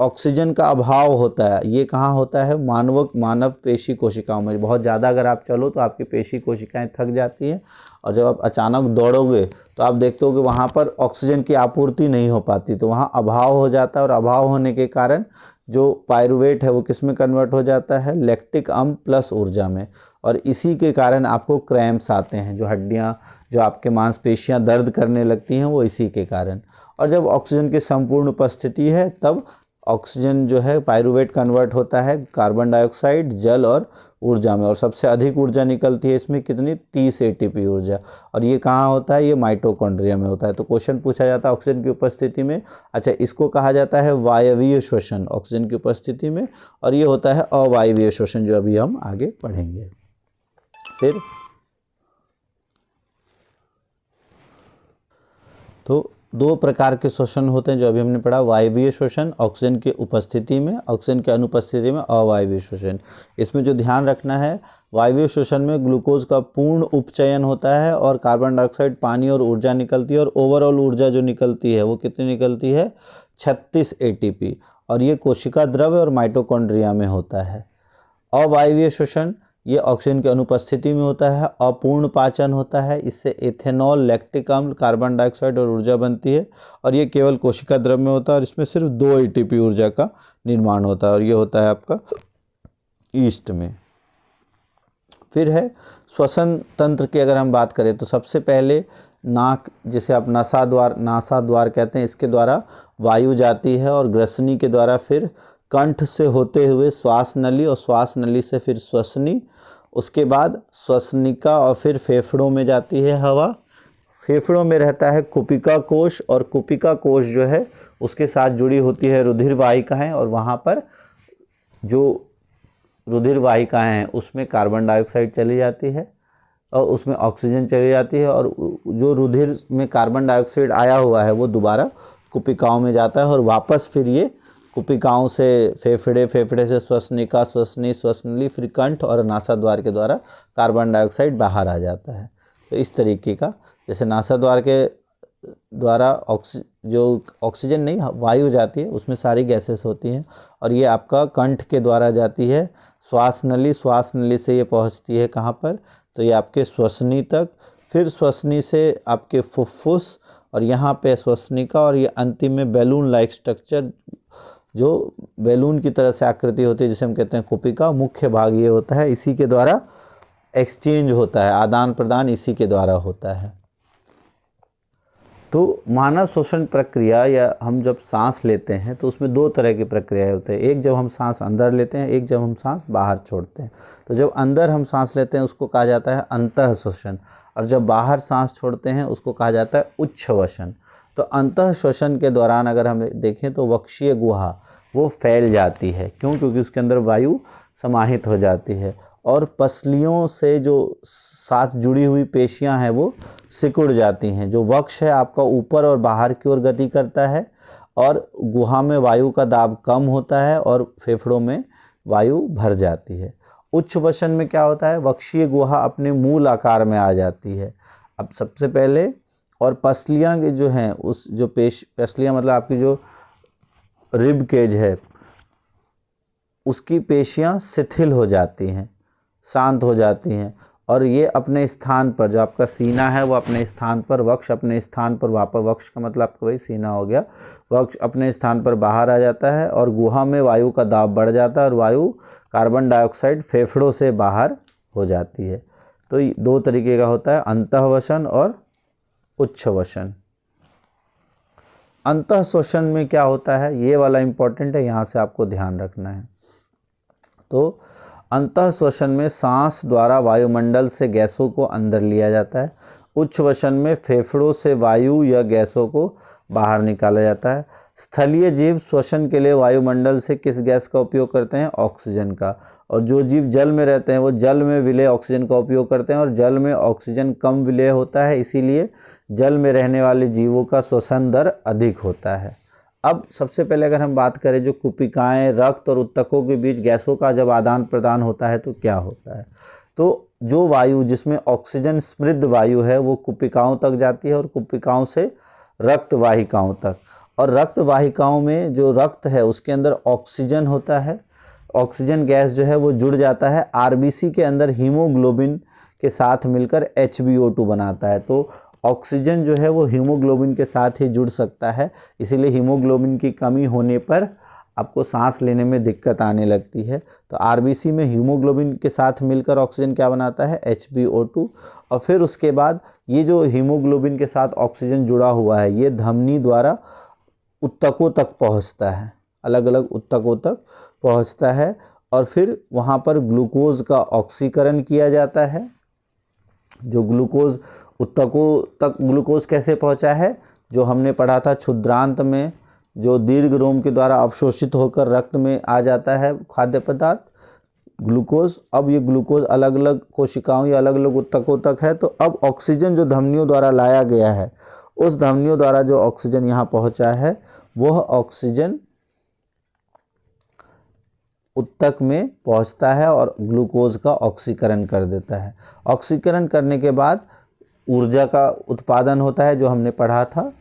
ऑक्सीजन का अभाव होता है, ये कहाँ होता है? मानव पेशी कोशिकाओं में। बहुत ज़्यादा अगर आप चलो तो आपकी पेशी कोशिकाएं थक जाती हैं, और जब आप अचानक दौड़ोगे तो आप देखते हो कि वहाँ पर ऑक्सीजन की आपूर्ति नहीं हो पाती, तो वहाँ अभाव हो जाता है। और अभाव होने के कारण जो पाइरूवेट है वो किस में कन्वर्ट हो जाता है? लैक्टिक अम्ल प्लस ऊर्जा में। और इसी के कारण आपको क्रैम्प्स आते हैं, जो हड्डियाँ, जो आपके मांसपेशियाँ दर्द करने लगती हैं, वो इसी के कारण। और जब ऑक्सीजन की संपूर्ण उपस्थिति है तब ऑक्सीजन जो है पाइरूवेट कन्वर्ट होता है कार्बन डाइऑक्साइड, जल और ऊर्जा में। और सबसे अधिक ऊर्जा निकलती है इसमें, कितनी? 30 ATP ऊर्जा। और ये कहाँ होता है? ये माइटोकॉन्ड्रिया में होता है। तो क्वेश्चन पूछा जाता है ऑक्सीजन की उपस्थिति में। अच्छा, इसको कहा जाता है वायवीय श्वसन ऑक्सीजन की उपस्थिति में, और ये होता है अवायवीय श्वसन, जो अभी हम आगे पढ़ेंगे। फिर तो दो प्रकार के श्वसन होते हैं जो अभी हमने पढ़ा, वायवीय श्वसन ऑक्सीजन की उपस्थिति में, ऑक्सीजन की अनुपस्थिति में अवायवीय श्वसन। इसमें जो ध्यान रखना है, वायवीय श्वसन में ग्लूकोज का पूर्ण उपचयन होता है और कार्बन डाइऑक्साइड, पानी और ऊर्जा निकलती है, और ओवरऑल ऊर्जा जो निकलती है वो कितनी निकलती है, 36 ATP, और ये कोशिका द्रव्य और माइटोकॉन्ड्रिया में होता है। अवायवीय श्वसन ये ऑक्सीजन की अनुपस्थिति में होता है, अपूर्ण पाचन होता है, इससे एथेनॉल, लैक्टिक अम्ल, कार्बन डाइऑक्साइड और ऊर्जा बनती है, और ये केवल कोशिका द्रव्य में होता है, और इसमें सिर्फ 2 ATP ऊर्जा का निर्माण होता है, और ये होता है आपका ईस्ट में। फिर है श्वसन तंत्र की अगर हम बात करें तो सबसे पहले नाक, जिसे आप नासाद्वार कहते हैं, इसके द्वारा वायु जाती है, और ग्रसनी के द्वारा फिर कंठ से होते हुए श्वास नली, और श्वास नली से फिर श्वसनी, उसके बाद श्वसनिका, और फिर फेफड़ों में जाती है हवा। फेफड़ों में रहता है कुपिका कोश, और कुपिका कोश जो है उसके साथ जुड़ी होती है रुधिर वाहिकाएँ, और वहाँ पर जो रुधिर वाहिकाएँ हैं उसमें कार्बन डाइऑक्साइड चली जाती है और उसमें ऑक्सीजन चली जाती है, और जो रुधिर में कार्बन डाइऑक्साइड आया हुआ है वो दोबारा कुपिकाओं में जाता है, और वापस फिर ये कुपिकाओं से फेफड़े, फेफड़े से श्वसनिका, श्वसनी, श्वसनली, फिर कंठ और नासाद्वार के द्वारा कार्बन डाइऑक्साइड बाहर आ जाता है। तो इस तरीके का, जैसे नासाद्वार के द्वारा ऑक्सीजन नहीं, वायु जाती है, उसमें सारी गैसेस होती हैं, और ये आपका कंठ के द्वारा जाती है श्वास नली, श्वास नली से ये पहुंचती है कहाँ पर, तो ये आपके श्वसनी तक, फिर श्वसनी से आपके फुफ्फुस, और यहाँ पे श्वसनिका, और ये अंतिम में बैलून लाइक स्ट्रक्चर, जो बैलून की तरह से आकृति होती है जिसे हम कहते हैं कुपिका, मुख्य भाग ये होता है, इसी के द्वारा एक्सचेंज होता है, आदान प्रदान इसी के द्वारा होता है। तो मानव श्वसन प्रक्रिया, या हम जब सांस लेते हैं तो उसमें 2 तरह की प्रक्रियाएं होती हैं, एक जब हम सांस अंदर लेते हैं, एक जब हम सांस बाहर छोड़ते हैं। तो जब अंदर हम सांस लेते हैं उसको कहा जाता है अंतः श्वसन, और जब बाहर सांस छोड़ते हैं उसको कहा जाता है उच्छ्वसन। तो अंतः श्वसन के दौरान अगर हम देखें तो वक्षीय गुहा वो फैल जाती है, क्यों? क्योंकि उसके अंदर वायु समाहित हो जाती है, और पसलियों से जो साथ जुड़ी हुई पेशियां हैं वो सिकुड़ जाती हैं। जो वक्ष है आपका ऊपर और बाहर की ओर गति करता है, और गुहा में वायु का दाब कम होता है, और फेफड़ों में वायु भर जाती है। उच्छ्वसन में क्या होता है, वक्षीय गुहा अपने मूल आकार में आ जाती है। अब सबसे पहले, और पसलियाँ के जो हैं, उस जो पसलियाँ मतलब आपकी जो रिब केज है उसकी पेशियाँ शिथिल हो जाती हैं, शांत हो जाती हैं, और ये अपने स्थान पर, जो आपका सीना है वो अपने स्थान पर, वक्ष अपने स्थान पर वापस, वक्ष का मतलब आपका वही सीना हो गया, वक्ष अपने स्थान पर बाहर आ जाता है, और गुहा में वायु का दाब बढ़ जाता है, और वायु कार्बन डाइऑक्साइड फेफड़ों से बाहर हो जाती है। तो 2 तरीके का होता है, अंतःवसन और उच्छ्वसन। अंतः श्वसन में क्या होता है, ये वाला इम्पॉर्टेंट है, यहाँ से आपको ध्यान रखना है। तो अंतः श्वसन में सांस द्वारा वायुमंडल से गैसों को अंदर लिया जाता है। उच्छ्वसन में फेफड़ों से वायु या गैसों को बाहर निकाला जाता है। स्थलीय जीव श्वसन के लिए वायुमंडल से किस गैस का उपयोग करते हैं, ऑक्सीजन का, और जो जीव जल में रहते हैं वो जल में विलेय ऑक्सीजन का उपयोग करते हैं, और जल में ऑक्सीजन कम विलेय होता है, इसीलिए जल में रहने वाले जीवों का श्वसन दर अधिक होता है। अब सबसे पहले अगर हम बात करें, जो कुपिकाएँ, रक्त और उत्तकों के बीच गैसों का जब आदान प्रदान होता है तो क्या होता है, तो जो वायु जिसमें ऑक्सीजन समृद्ध वायु है वो कुपिकाओं तक जाती है, और कुपिकाओं से रक्त वाहिकाओं तक, और रक्त वाहिकाओं में जो रक्त है उसके अंदर ऑक्सीजन होता है। ऑक्सीजन गैस जो है वो जुड़ जाता है आरबीसी के अंदर हीमोग्लोबिन के साथ मिलकर HbO2 बनाता है। तो ऑक्सीजन जो है वो हीमोग्लोबिन के साथ ही जुड़ सकता है, इसीलिए हीमोग्लोबिन की कमी होने पर आपको सांस लेने में दिक्कत आने लगती है। तो आरबीसी में हीमोग्लोबिन के साथ मिलकर ऑक्सीजन क्या बनाता है, HbO2, और फिर उसके बाद ये जो हीमोग्लोबिन के साथ ऑक्सीजन जुड़ा हुआ है ये धमनी द्वारा उत्तकों तक पहुंचता है, अलग अलग उत्तकों तक पहुंचता है, और फिर वहाँ पर ग्लूकोज का ऑक्सीकरण किया जाता है। जो ग्लूकोज उत्तकों तक ग्लूकोज कैसे पहुँचा है, जो हमने पढ़ा था क्षुद्रांत में, जो दीर्घ रोम के द्वारा अवशोषित होकर रक्त में आ जाता है खाद्य पदार्थ ग्लूकोज। अब ये ग्लूकोज अलग अलग कोशिकाओं या अलग अलग उत्तकों तक है। तो अब ऑक्सीजन जो धमनियों द्वारा लाया गया है उस धमनियों द्वारा जो ऑक्सीजन यहाँ पहुँचा है वह ऑक्सीजन ऊतक में पहुँचता है और ग्लूकोज का ऑक्सीकरण कर देता है। ऑक्सीकरण करने के बाद ऊर्जा का उत्पादन होता है, जो हमने पढ़ा था।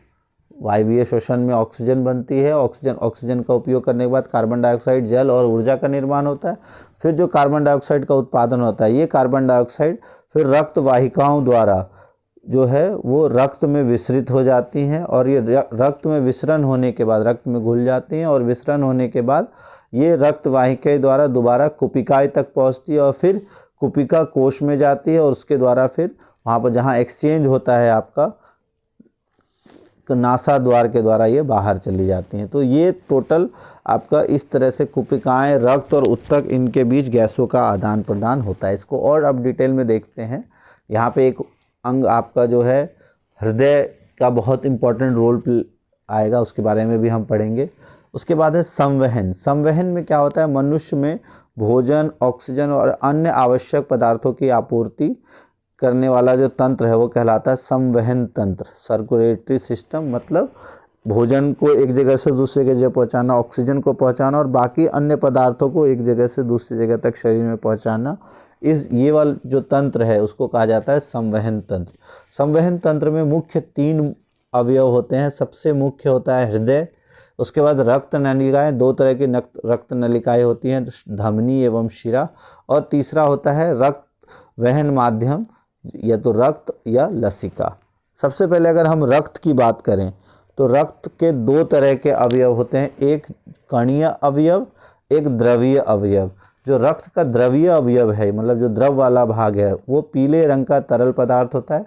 वायवीय श्वसन में ऑक्सीजन बनती है, ऑक्सीजन का उपयोग करने के बाद कार्बन डाइऑक्साइड, जल और ऊर्जा का निर्माण होता है। फिर जो कार्बन डाइऑक्साइड का उत्पादन होता है, ये कार्बन डाइऑक्साइड फिर रक्त वाहिकाओं द्वारा जो है वो रक्त में विसरित हो जाती हैं, और ये रक्त में विसरण होने के बाद रक्त में घुल जाती हैं, और विसरण होने के बाद ये रक्त वाहिका द्वारा दोबारा कुपिकाएँ तक पहुँचती है, और फिर कुपिका कोश में जाती है, और उसके द्वारा फिर वहाँ पर जहाँ एक्सचेंज होता है आपका नासा द्वार के द्वारा ये बाहर चली जाती हैं। तो ये टोटल आपका इस तरह से कुपिकाएँ, रक्त और ऊतक, इनके बीच गैसों का आदान प्रदान होता है। इसको और अब डिटेल में देखते हैं। यहाँ पे एक अंग आपका जो है हृदय का बहुत इम्पोर्टेंट रोल आएगा, उसके बारे में भी हम पढ़ेंगे। उसके बाद है संवहन। संवहन में क्या होता है, मनुष्य में भोजन, ऑक्सीजन और अन्य आवश्यक पदार्थों की आपूर्ति करने वाला जो तंत्र है वो कहलाता है संवहन तंत्र। सर्कुलेटरी सिस्टम मतलब भोजन को एक जगह से दूसरी जगह पहुंचाना, ऑक्सीजन को पहुंचाना और बाकी अन्य पदार्थों को एक जगह से दूसरी जगह तक शरीर में पहुंचाना। ये वाला जो तंत्र है उसको कहा जाता है संवहन तंत्र। संवहन तंत्र में मुख्य 3 अवयव होते हैं। सबसे मुख्य होता है हृदय, उसके बाद रक्त नलिकाएँ, 2 तरह की रक्त नलिकाएँ होती हैं, धमनी एवं शिरा, और तीसरा होता है रक्त वहन माध्यम, या तो रक्त या लसिका। सबसे पहले अगर हम रक्त की बात करें तो रक्त के 2 तरह के अवयव होते हैं, एक कणीय अवयव, एक द्रवीय अवयव। जो रक्त का द्रवीय अवयव है, मतलब जो द्रव वाला भाग है, वो पीले रंग का तरल पदार्थ होता है,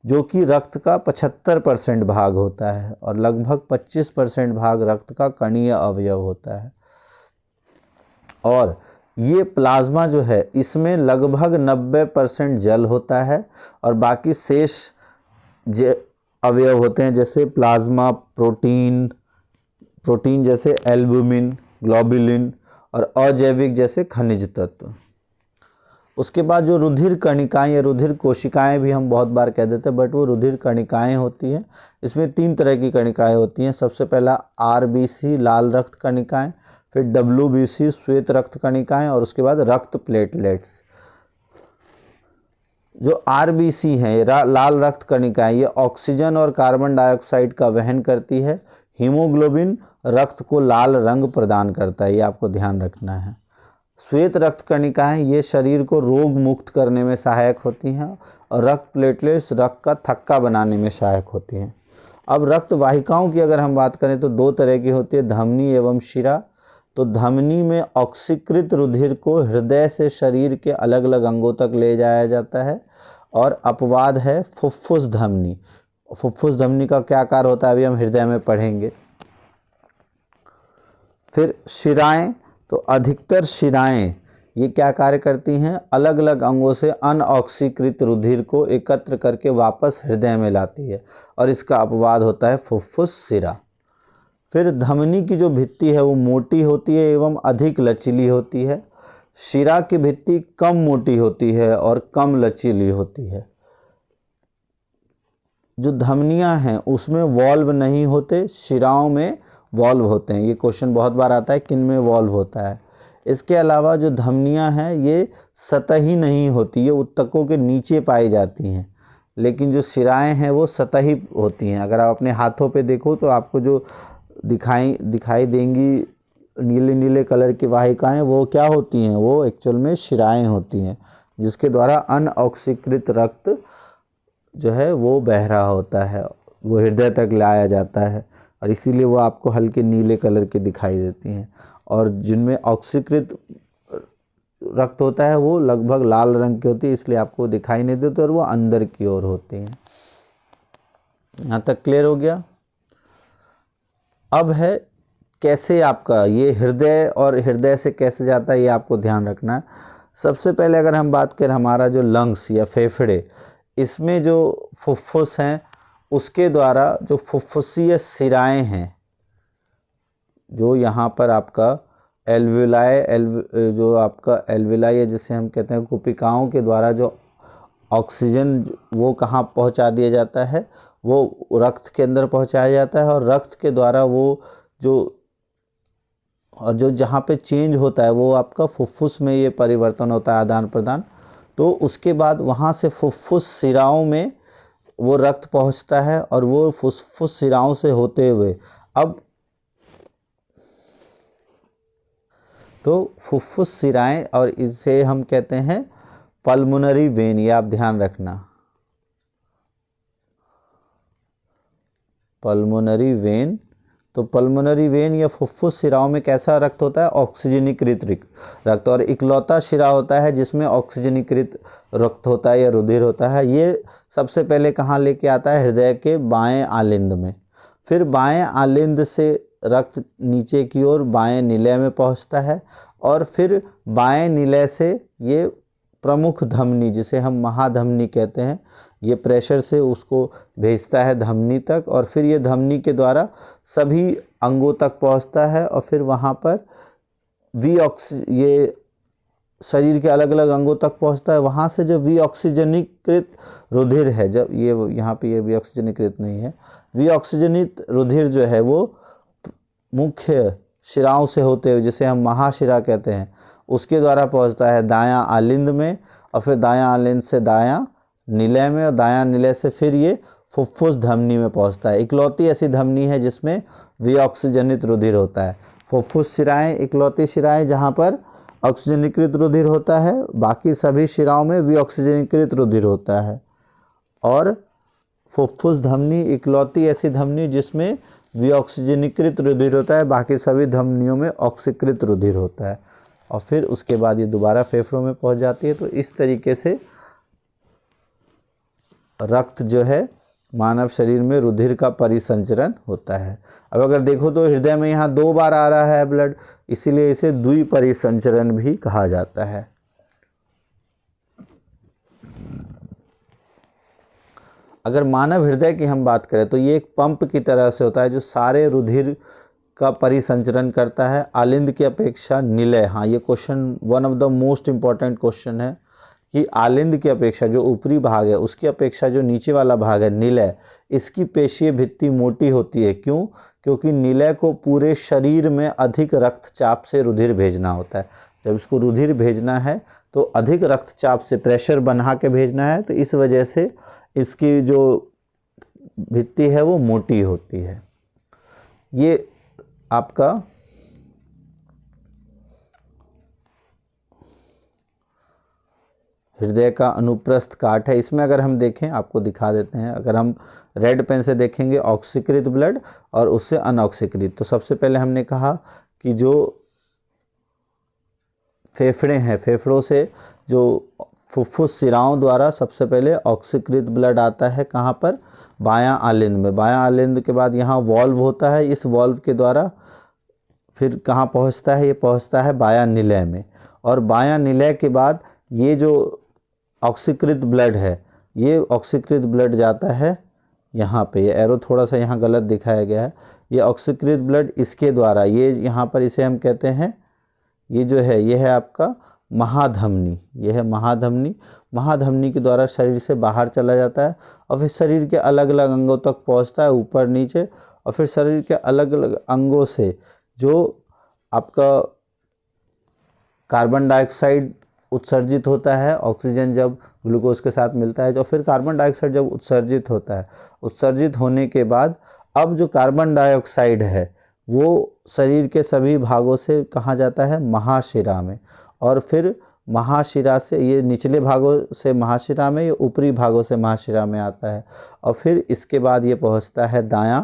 जो कि रक्त का 75% भाग होता है, और लगभग 25% भाग रक्त का कणीय अवयव होता है। और ये प्लाज्मा जो है इसमें लगभग 90% जल होता है, और बाकी शेष अवयव होते हैं जैसे प्लाज्मा प्रोटीन जैसे एल्बुमिन, ग्लोबुलिन और अजैविक जैसे खनिज तत्व। उसके बाद जो रुधिर कणिकाएँ या रुधिर कोशिकाएं भी हम बहुत बार कह देते हैं, बट वो रुधिर कणिकाएं होती हैं। इसमें 3 तरह की कणिकाएं होती हैं। सबसे पहला RBC लाल रक्त कणिकाएं, फिर WBC श्वेत रक्त कणिकाएं, और उसके बाद रक्त प्लेटलेट्स। जो RBC हैं, लाल रक्त कणिकाएं, ये ऑक्सीजन और कार्बन डाइऑक्साइड का वहन करती है। हीमोग्लोबिन रक्त को लाल रंग प्रदान करता है, ये आपको ध्यान रखना है। श्वेत रक्त कणिकाएं ये शरीर को रोग मुक्त करने में सहायक होती हैं, और रक्त प्लेटलेट्स रक्त का थक्का बनाने में सहायक होती हैं। अब रक्त वाहिकाओं की अगर हम बात करें तो 2 तरह की होती है, धमनी एवं शिरा। तो धमनी में ऑक्सीकृत रुधिर को हृदय से शरीर के अलग अलग अंगों तक ले जाया जाता है, और अपवाद है फुफ्फुस धमनी। फुफ्फुस धमनी का क्या कार्य होता है अभी हम हृदय में पढ़ेंगे। फिर शिराएं, तो अधिकतर शिराएं ये क्या कार्य करती हैं, अलग अलग अंगों से अनऑक्सीकृत रुधिर को एकत्र करके वापस हृदय में लाती है, और इसका अपवाद होता है फुफ्फुस शिरा। फिर धमनी की जो भित्ति है वो मोटी होती है एवं अधिक लचीली होती है। शिरा की भित्ति कम मोटी होती है और कम लचीली होती है। जो धमनियां हैं उसमें वॉल्व नहीं होते, शिराओं में वॉल्व होते हैं। ये क्वेश्चन बहुत बार आता है, किन में वॉल्व होता है। इसके अलावा जो धमनियां हैं ये सतही नहीं होती, ये ऊतकों के नीचे पाई जाती हैं, लेकिन जो शिराएं हैं वो सतही होती हैं। अगर आप अपने हाथों पे देखो तो आपको जो दिखाई देंगी नीले नीले कलर की वाहिकाएं, वो क्या होती हैं, वो एक्चुअल में शिराएं होती हैं, जिसके द्वारा अनऑक्सीकृत रक्त जो है वो बह रहा होता है, वो हृदय तक लाया जाता है, और इसीलिए वो आपको हल्के नीले कलर की दिखाई देती हैं। और जिनमें ऑक्सीकृत रक्त होता है वो लगभग लाल रंग की होती है, इसलिए आपको दिखाई नहीं देते, और वो अंदर की ओर होती हैं। यहाँ तक क्लियर हो गया। अब है कैसे आपका ये हृदय, और हृदय से कैसे जाता है ये आपको ध्यान रखना है। सबसे पहले अगर हम बात करें हमारा जो लंग्स या फेफड़े, इसमें जो फुफ्फुस हैं उसके द्वारा जो फुफ्फुसीय सिराएं हैं, जो यहाँ पर आपका जो आपका एल्विलाई है जिसे हम कहते हैं कुपिकाओं के द्वारा जो ऑक्सीजन वो कहाँ पहुँचा दिया जाता है, वो रक्त के अंदर पहुंचाया जाता है, और रक्त के द्वारा वो जो जहाँ पे चेंज होता है वो आपका फुफ्फुस में ये परिवर्तन होता है, आदान प्रदान। तो उसके बाद वहाँ से फुफ्फुस शिराओं में वो रक्त पहुँचता है, और वो फुफ्फुस शिराओं से होते हुए अब तो फुफ्फुस शिराएं, और इसे हम कहते हैं पल्मोनरी वेन, ये आप ध्यान रखना, पल्मोनरी वेन। तो पल्मोनरी वेन या फुफ्फुस शिराओं में कैसा रक्त होता है? ऑक्सीजनीकृत रक्त, और इकलौता शिरा होता है जिसमें ऑक्सीजनीकृत रक्त होता है या रुधिर होता है। ये सबसे पहले कहाँ लेके आता है? हृदय के बाएं आलिंद में। फिर बाएं आलिंद से रक्त नीचे की ओर बाएं निलय में पहुंचता है, और फिर बाएं निलय से ये प्रमुख धमनी, जिसे हम महाधमनी कहते हैं, ये प्रेशर से उसको भेजता है धमनी तक, और फिर ये धमनी के द्वारा सभी अंगों तक पहुंचता है, और फिर वहाँ पर ये शरीर के अलग अलग अंगों तक पहुंचता है। वहाँ से जो विऑक्सीजनीकृत रुधिर है, जब ये यहाँ पे ये विऑक्सीजनीकृत नहीं है, विऑक्सीजनित रुधिर जो है वो मुख्य शिराओं से होते हुए, जिसे हम महाशिरा कहते हैं, उसके द्वारा पहुंचता है दायां आलिंद में, और फिर दायां आलिंद से दायां निलय में, और दायां निलय से फिर ये फुफ्फुस धमनी में पहुंचता है। इकलौती ऐसी धमनी है जिसमें विऑक्सीजनित रुधिर होता है। फुफ्फुस शिराएं इकलौती शिराएं जहाँ पर ऑक्सीजनीकृत रुधिर होता है, बाकी सभी शिराओं में विऑक्सीजनीकृत रुधिर होता है। और फुफ्फुस धमनी इकलौती ऐसी धमनी जिसमें विऑक्सीजनीकृत रुधिर होता है, बाकी सभी धमनियों में ऑक्सीकृत रुधिर होता है, और फिर उसके बाद ये दोबारा फेफड़ों में पहुंच जाती है। तो इस तरीके से रक्त जो है मानव शरीर में रुधिर का परिसंचरण होता है। अब अगर देखो तो हृदय में यहाँ 2 बार आ रहा है ब्लड, इसीलिए इसे द्विपरिसंचरण भी कहा जाता है। अगर मानव हृदय की हम बात करें तो ये एक पंप की तरह से होता है जो सारे रुधिर का परिसंचरण करता है। आलिंद की अपेक्षा निलय, हाँ ये question one of the most important question है कि आलिंद की अपेक्षा जो ऊपरी भाग है उसकी अपेक्षा जो नीचे वाला भाग है निलय, इसकी पेशीय भित्ति मोटी होती है। क्यों? क्योंकि निलय को पूरे शरीर में अधिक रक्तचाप से रुधिर भेजना होता है। जब इसको रुधिर भेजना है तो अधिक रक्तचाप से प्रेशर बना के भेजना है, तो इस वजह से इसकी जो भित्ति है वो मोटी होती है। ये आपका हृदय का अनुप्रस्थ काट है। इसमें अगर हम देखें, आपको दिखा देते हैं, अगर हम रेड पेन से देखेंगे ऑक्सीकृत ब्लड और उससे अनऑक्सीकृत। तो सबसे पहले हमने कहा कि जो फेफड़े हैं, फेफड़ों से जो फुफ्फुस शिराओं द्वारा सबसे पहले ऑक्सीकृत ब्लड आता है, कहाँ पर? बायां आलिंद में। बायां आलिंद के बाद यहाँ वॉल्व होता है, इस वॉल्व के द्वारा फिर कहाँ पहुँचता है? ये पहुँचता है बायां निलय में। और बायां निलय के बाद ये जो ऑक्सीकृत ब्लड है, ये ऑक्सीकृत ब्लड जाता है यहाँ पे, ये एरो थोड़ा सा यहाँ गलत दिखाया गया है। ये ऑक्सीकृत ब्लड इसके द्वारा, ये यहाँ पर इसे हम कहते हैं, ये जो है ये है आपका महाधमनी, ये है महाधमनी। महाधमनी के द्वारा शरीर से बाहर चला जाता है और फिर शरीर के अलग अलग अंगों तक पहुँचता है, ऊपर नीचे, और फिर शरीर के अलग अलग अंगों से जो आपका कार्बन डाइऑक्साइड उत्सर्जित होता है, ऑक्सीजन जब ग्लूकोज के साथ मिलता है, तो फिर कार्बन डाइऑक्साइड जब उत्सर्जित होता है, उत्सर्जित होने के बाद अब जो कार्बन डाइऑक्साइड है वो शरीर के सभी भागों से कहाँ जाता है? महाशिरा में। और फिर महाशिरा से, ये निचले भागों से महाशिरा में, ये ऊपरी भागों से महाशिरा में आता है, और फिर इसके बाद ये पहुँचता है दायां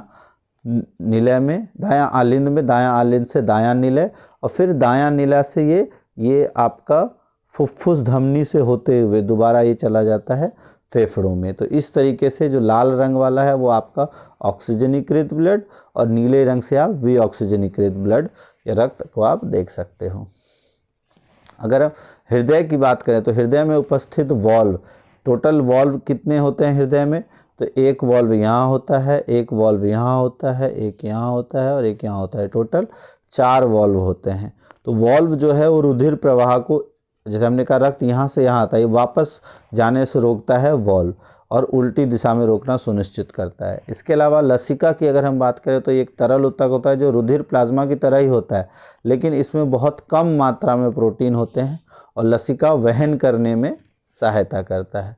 निलय में, दायां आलिंद में, दायां आलिंद से दायां निलय, और फिर दायां निलय से ये आपका फुफ्फुस धमनी से होते हुए दोबारा ये चला जाता है फेफड़ों में। तो इस तरीके से जो लाल रंग वाला है वो आपका ऑक्सीजनीकृत ब्लड, और नीले रंग से आप विऑक्सीजनीकृत ब्लड या रक्त को आप देख सकते हो। अगर हम हृदय की बात करें तो हृदय में उपस्थित वॉल्व, टोटल वॉल्व कितने होते हैं हृदय में? तो एक वॉल्व यहाँ होता है, एक वॉल्व यहाँ होता है, एक यहाँ होता है और एक यहाँ होता है। टोटल 4 वॉल्व होते हैं। तो वॉल्व जो है वो रुधिर प्रवाह को, जैसे हमने कहा रक्त यहाँ से यहाँ आता है, ये वापस जाने से रोकता है वॉल्व। और उल्टी दिशा में रोकना सुनिश्चित करता है। इसके अलावा लसिका की अगर हम बात करें तो ये एक तरल उत्तक होता है जो रुधिर प्लाज्मा की तरह ही होता है, लेकिन इसमें बहुत कम मात्रा में प्रोटीन होते हैं और लसिका वहन करने में सहायता करता है।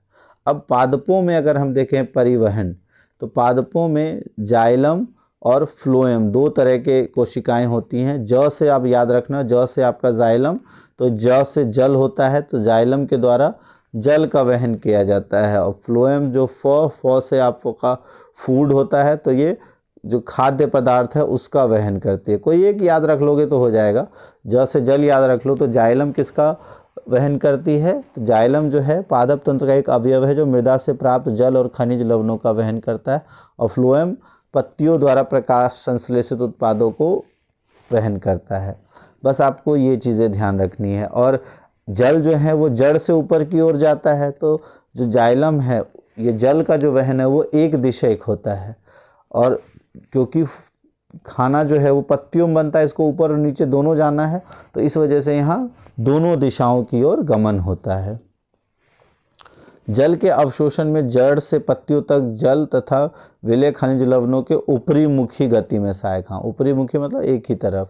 अब पादपों में अगर हम देखें परिवहन, तो पादपों में जाइलम और फ्लोएम दो तरह के कोशिकाएं होती हैं। ज से आप याद रखना, ज से आपका जाइलम, तो ज से जल होता है, तो जाइलम के द्वारा जल का वहन किया जाता है। और फ्लोएम जो फ से आपका फूड होता है, तो ये जो खाद्य पदार्थ है उसका वहन करती है। कोई एक याद रख लोगे तो हो जाएगा। ज से जल याद रख लो, तो जाइलम किसका वहन करती है? तो जाइलम जो है पादप तंत्र का एक अवयव है जो मृदा से प्राप्त जल और खनिज लवणों का वहन करता है। और फ्लोएम पत्तियों द्वारा प्रकाश संश्लेषित उत्पादों को वहन करता है। बस आपको ये चीज़ें ध्यान रखनी है। और जल जो है वो जड़ से ऊपर की ओर जाता है, तो जो जाइलम है ये जल का जो वहन है वो एक दिशेक होता है। और क्योंकि खाना जो है वो पत्तियों में बनता है, इसको ऊपर और नीचे दोनों जाना है, तो इस वजह से यहाँ दोनों दिशाओं की ओर गमन होता है। जल के अवशोषण में जड़ से पत्तियों तक जल तथा विलेय खनिज लवणों के ऊपरी मुखी गति में सहायक। हाँ, ऊपरी मुखी मतलब एक ही तरफ।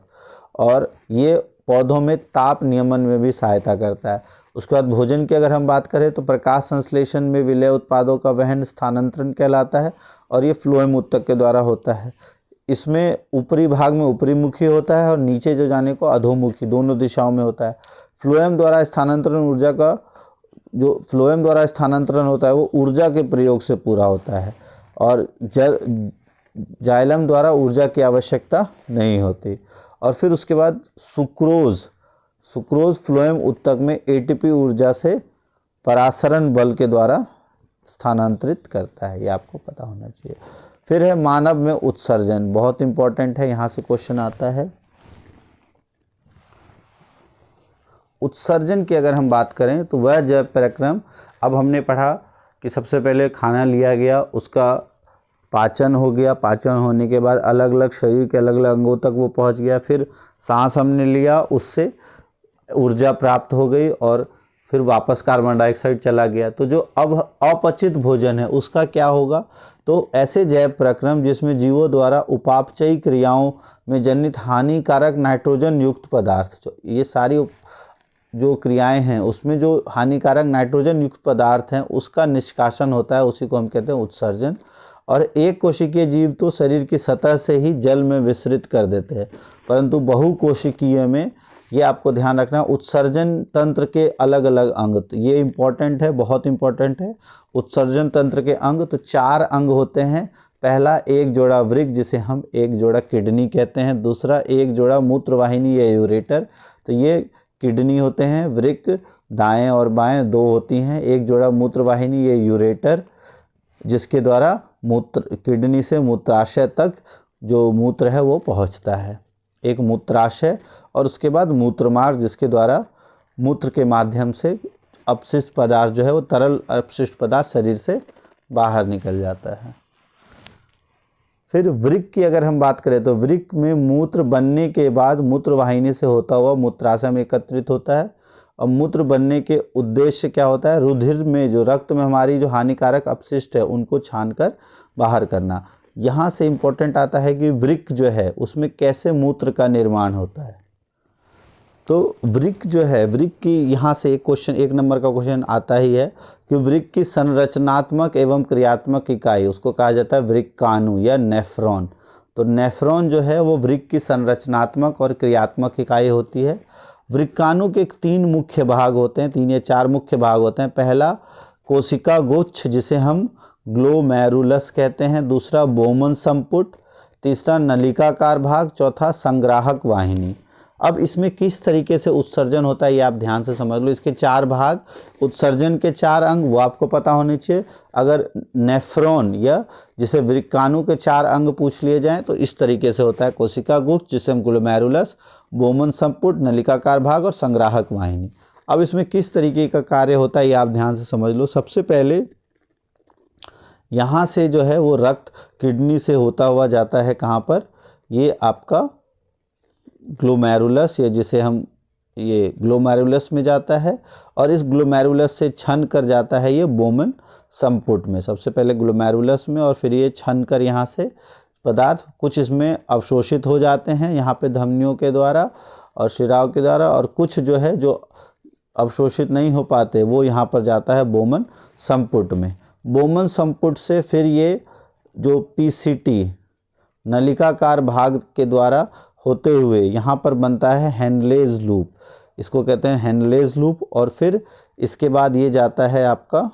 और ये पौधों में ताप नियमन में भी सहायता करता है। उसके बाद भोजन की अगर हम बात करें तो प्रकाश संश्लेषण में विलेय उत्पादों का वहन स्थानांतरण कहलाता है और ये फ्लोएम उत्तक के द्वारा होता है। इसमें ऊपरी भाग में ऊपरी मुखी होता है और नीचे जो जाने को अधोमुखी, दोनों दिशाओं में होता है। फ्लोएम द्वारा स्थानांतरण ऊर्जा का जो फ्लोएम द्वारा स्थानांतरण होता है वो ऊर्जा के प्रयोग से पूरा होता है और जाइलम द्वारा ऊर्जा की आवश्यकता नहीं होती। और फिर उसके बाद सुक्रोज फ्लोएम उत्तक में एटीपी ऊर्जा से परासरण बल के द्वारा स्थानांतरित करता है, ये आपको पता होना चाहिए। फिर है मानव में उत्सर्जन, बहुत इंपॉर्टेंट है, यहाँ से क्वेश्चन आता है। उत्सर्जन की अगर हम बात करें तो वह जैव प्रक्रम, अब हमने पढ़ा कि सबसे पहले खाना लिया गया, उसका पाचन हो गया, पाचन होने के बाद अलग अलग शरीर के अलग अलग अंगों तक वो पहुंच गया, फिर सांस हमने लिया, उससे ऊर्जा प्राप्त हो गई और फिर वापस कार्बन डाइऑक्साइड चला गया। तो जो अब अपचित भोजन है उसका क्या होगा? तो ऐसे जैव प्रक्रम जिसमें जीवों द्वारा उपापचयी क्रियाओं में जनित हानिकारक नाइट्रोजन युक्त पदार्थ, जो ये सारी जो क्रियाएं हैं उसमें जो हानिकारक नाइट्रोजन युक्त पदार्थ हैं उसका निष्कासन होता है, उसी को हम कहते हैं उत्सर्जन। और एक कोशिकीय जीव तो शरीर की सतह से ही जल में विसरित कर देते हैं, परंतु बहुकोशिकीय में ये आपको ध्यान रखना, उत्सर्जन तंत्र के अलग अलग अंग, ये इम्पॉर्टेंट है, बहुत इम्पॉर्टेंट है। उत्सर्जन तंत्र के अंग, तो 4 अंग होते हैं। पहला एक जोड़ा वृक्क जिसे हम एक जोड़ा किडनी कहते हैं, दूसरा एक जोड़ा मूत्रवाहिनी या यूरेटर, तो ये किडनी होते हैं। वृक्क दाएं और बाएं 2 होती हैं, एक जोड़ा मूत्रवाहिनी या यूरेटर जिसके द्वारा मूत्र किडनी से मूत्राशय तक जो मूत्र है वो पहुंचता है, एक मूत्राशय, और उसके बाद मूत्रमार्ग जिसके द्वारा मूत्र के माध्यम से अपशिष्ट पदार्थ जो है वो तरल अपशिष्ट पदार्थ शरीर से बाहर निकल जाता है। फिर वृक्क की अगर हम बात करें तो वृक्क में मूत्र बनने के बाद मूत्रवाहिनी से होता हुआ मूत्राशय में एकत्रित होता है। और मूत्र बनने के उद्देश्य क्या होता है? रुधिर में जो रक्त में हमारी जो हानिकारक अपशिष्ट है उनको छानकर बाहर करना। यहाँ से इम्पोर्टेंट आता है कि वृक्क जो है उसमें कैसे मूत्र का निर्माण होता है। तो वृक्क जो है, वृक्क की यहाँ से एक क्वेश्चन, 1 नंबर का क्वेश्चन आता ही है कि वृक्क की संरचनात्मक एवं क्रियात्मक इकाई उसको कहा जाता है वृक्काणु या नेफ्रॉन। तो नेफ्रॉन जो है वो वृक्क की संरचनात्मक और क्रियात्मक इकाई होती है। वृक्काणु के 3 मुख्य भाग होते हैं, 3 या 4 मुख्य भाग होते हैं। पहला कोशिका गुच्छ जिसे हम ग्लोमेरुलस कहते हैं, दूसरा बोमन संपुट, तीसरा नलिकाकार भाग, चौथा संग्राहक वाहिनी। अब इसमें किस तरीके से उत्सर्जन होता है ये आप ध्यान से समझ लो। इसके 4 भाग, उत्सर्जन के 4 अंग वो आपको पता होने चाहिए। अगर नेफ्रॉन या जिसे वृक्काणु के 4 अंग पूछ लिए जाएं तो इस तरीके से होता है: कोशिका गुच्छ जिसे हम ग्लोमेरुलस, बोमन संपुट, नलिकाकार भाग और संग्राहक वाहिनी। अब इसमें किस तरीके का कार्य होता है ये आप ध्यान से समझ लो। सबसे पहले यहाँ से जो है वो रक्त किडनी से होता हुआ जाता है कहाँ पर? ये आपका ग्लोमेरुलस, या जिसे हम ये ग्लोमेरुलस में जाता है, और इस ग्लोमेरुलस से छन कर जाता है ये बोमन संपुट में, सबसे पहले ग्लोमेरुलस में, और फिर ये छन कर यहाँ से पदार्थ कुछ इसमें अवशोषित हो जाते हैं यहाँ पे धमनियों के द्वारा और शिराओं के द्वारा, और कुछ जो है जो अवशोषित नहीं हो पाते वो यहाँ पर जाता है बोमन संपुट में। बोमन संपुट से फिर ये जो पीसीटी नलिकाकार भाग के द्वारा होते हुए यहाँ पर बनता है हेनलेज लूप, इसको कहते हैं हेनलेज लूप। और फिर इसके बाद ये जाता है आपका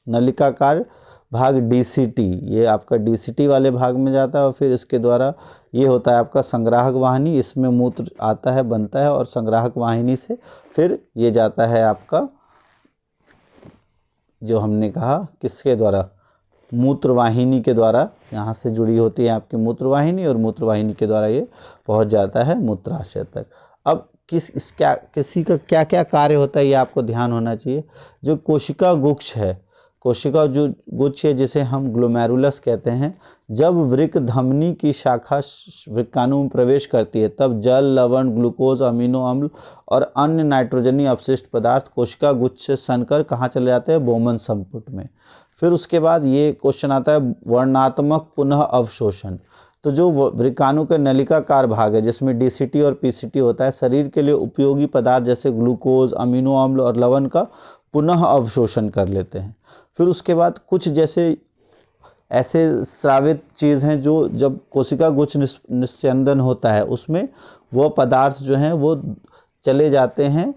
नलिकाकार भाग डीसीटी, ये आपका डीसीटी वाले भाग में जाता है, और फिर इसके द्वारा ये होता है आपका संग्राहक वाहिनी, इसमें मूत्र आता है बनता है, और संग्राहक वाहिनी से फिर ये जाता है आपका जो हमने कहा किसके द्वारा, मूत्रवाहिनी के द्वारा, यहाँ से जुड़ी होती है आपकी मूत्रवाहिनी, और मूत्रवाहिनी के द्वारा ये पहुँच जाता है मूत्राशय तक। अब किसी का क्या क्या कार्य होता है ये आपको ध्यान होना चाहिए। जो कोशिका गुच्छ है, कोशिका जो गुच्छ है जिसे हम ग्लोमेरुलस कहते हैं, जब वृक्क धमनी की शाखा वृक्काणु में प्रवेश करती है तब जल, लवण, ग्लूकोज, अमीनो अम्ल और अन्य नाइट्रोजनी अपशिष्ट पदार्थ कोशिका गुच्छ से सनकर कहाँ चले जाते हैं, बोमन संपुट में। फिर उसके बाद ये क्वेश्चन आता है वर्णात्मक पुनः अवशोषण। तो जो वृक्काणु के नलिकाकार भाग है जिसमें डीसीटी और पीसीटी होता है, शरीर के लिए उपयोगी पदार्थ जैसे ग्लूकोज, अमीनो अम्ल और लवण का पुनः अवशोषण कर लेते हैं। फिर उसके बाद कुछ जैसे ऐसे स्रावित चीज़ हैं जो जब कोशिका गुच्छ निस्यंदन होता है उसमें वो पदार्थ जो हैं वो चले जाते हैं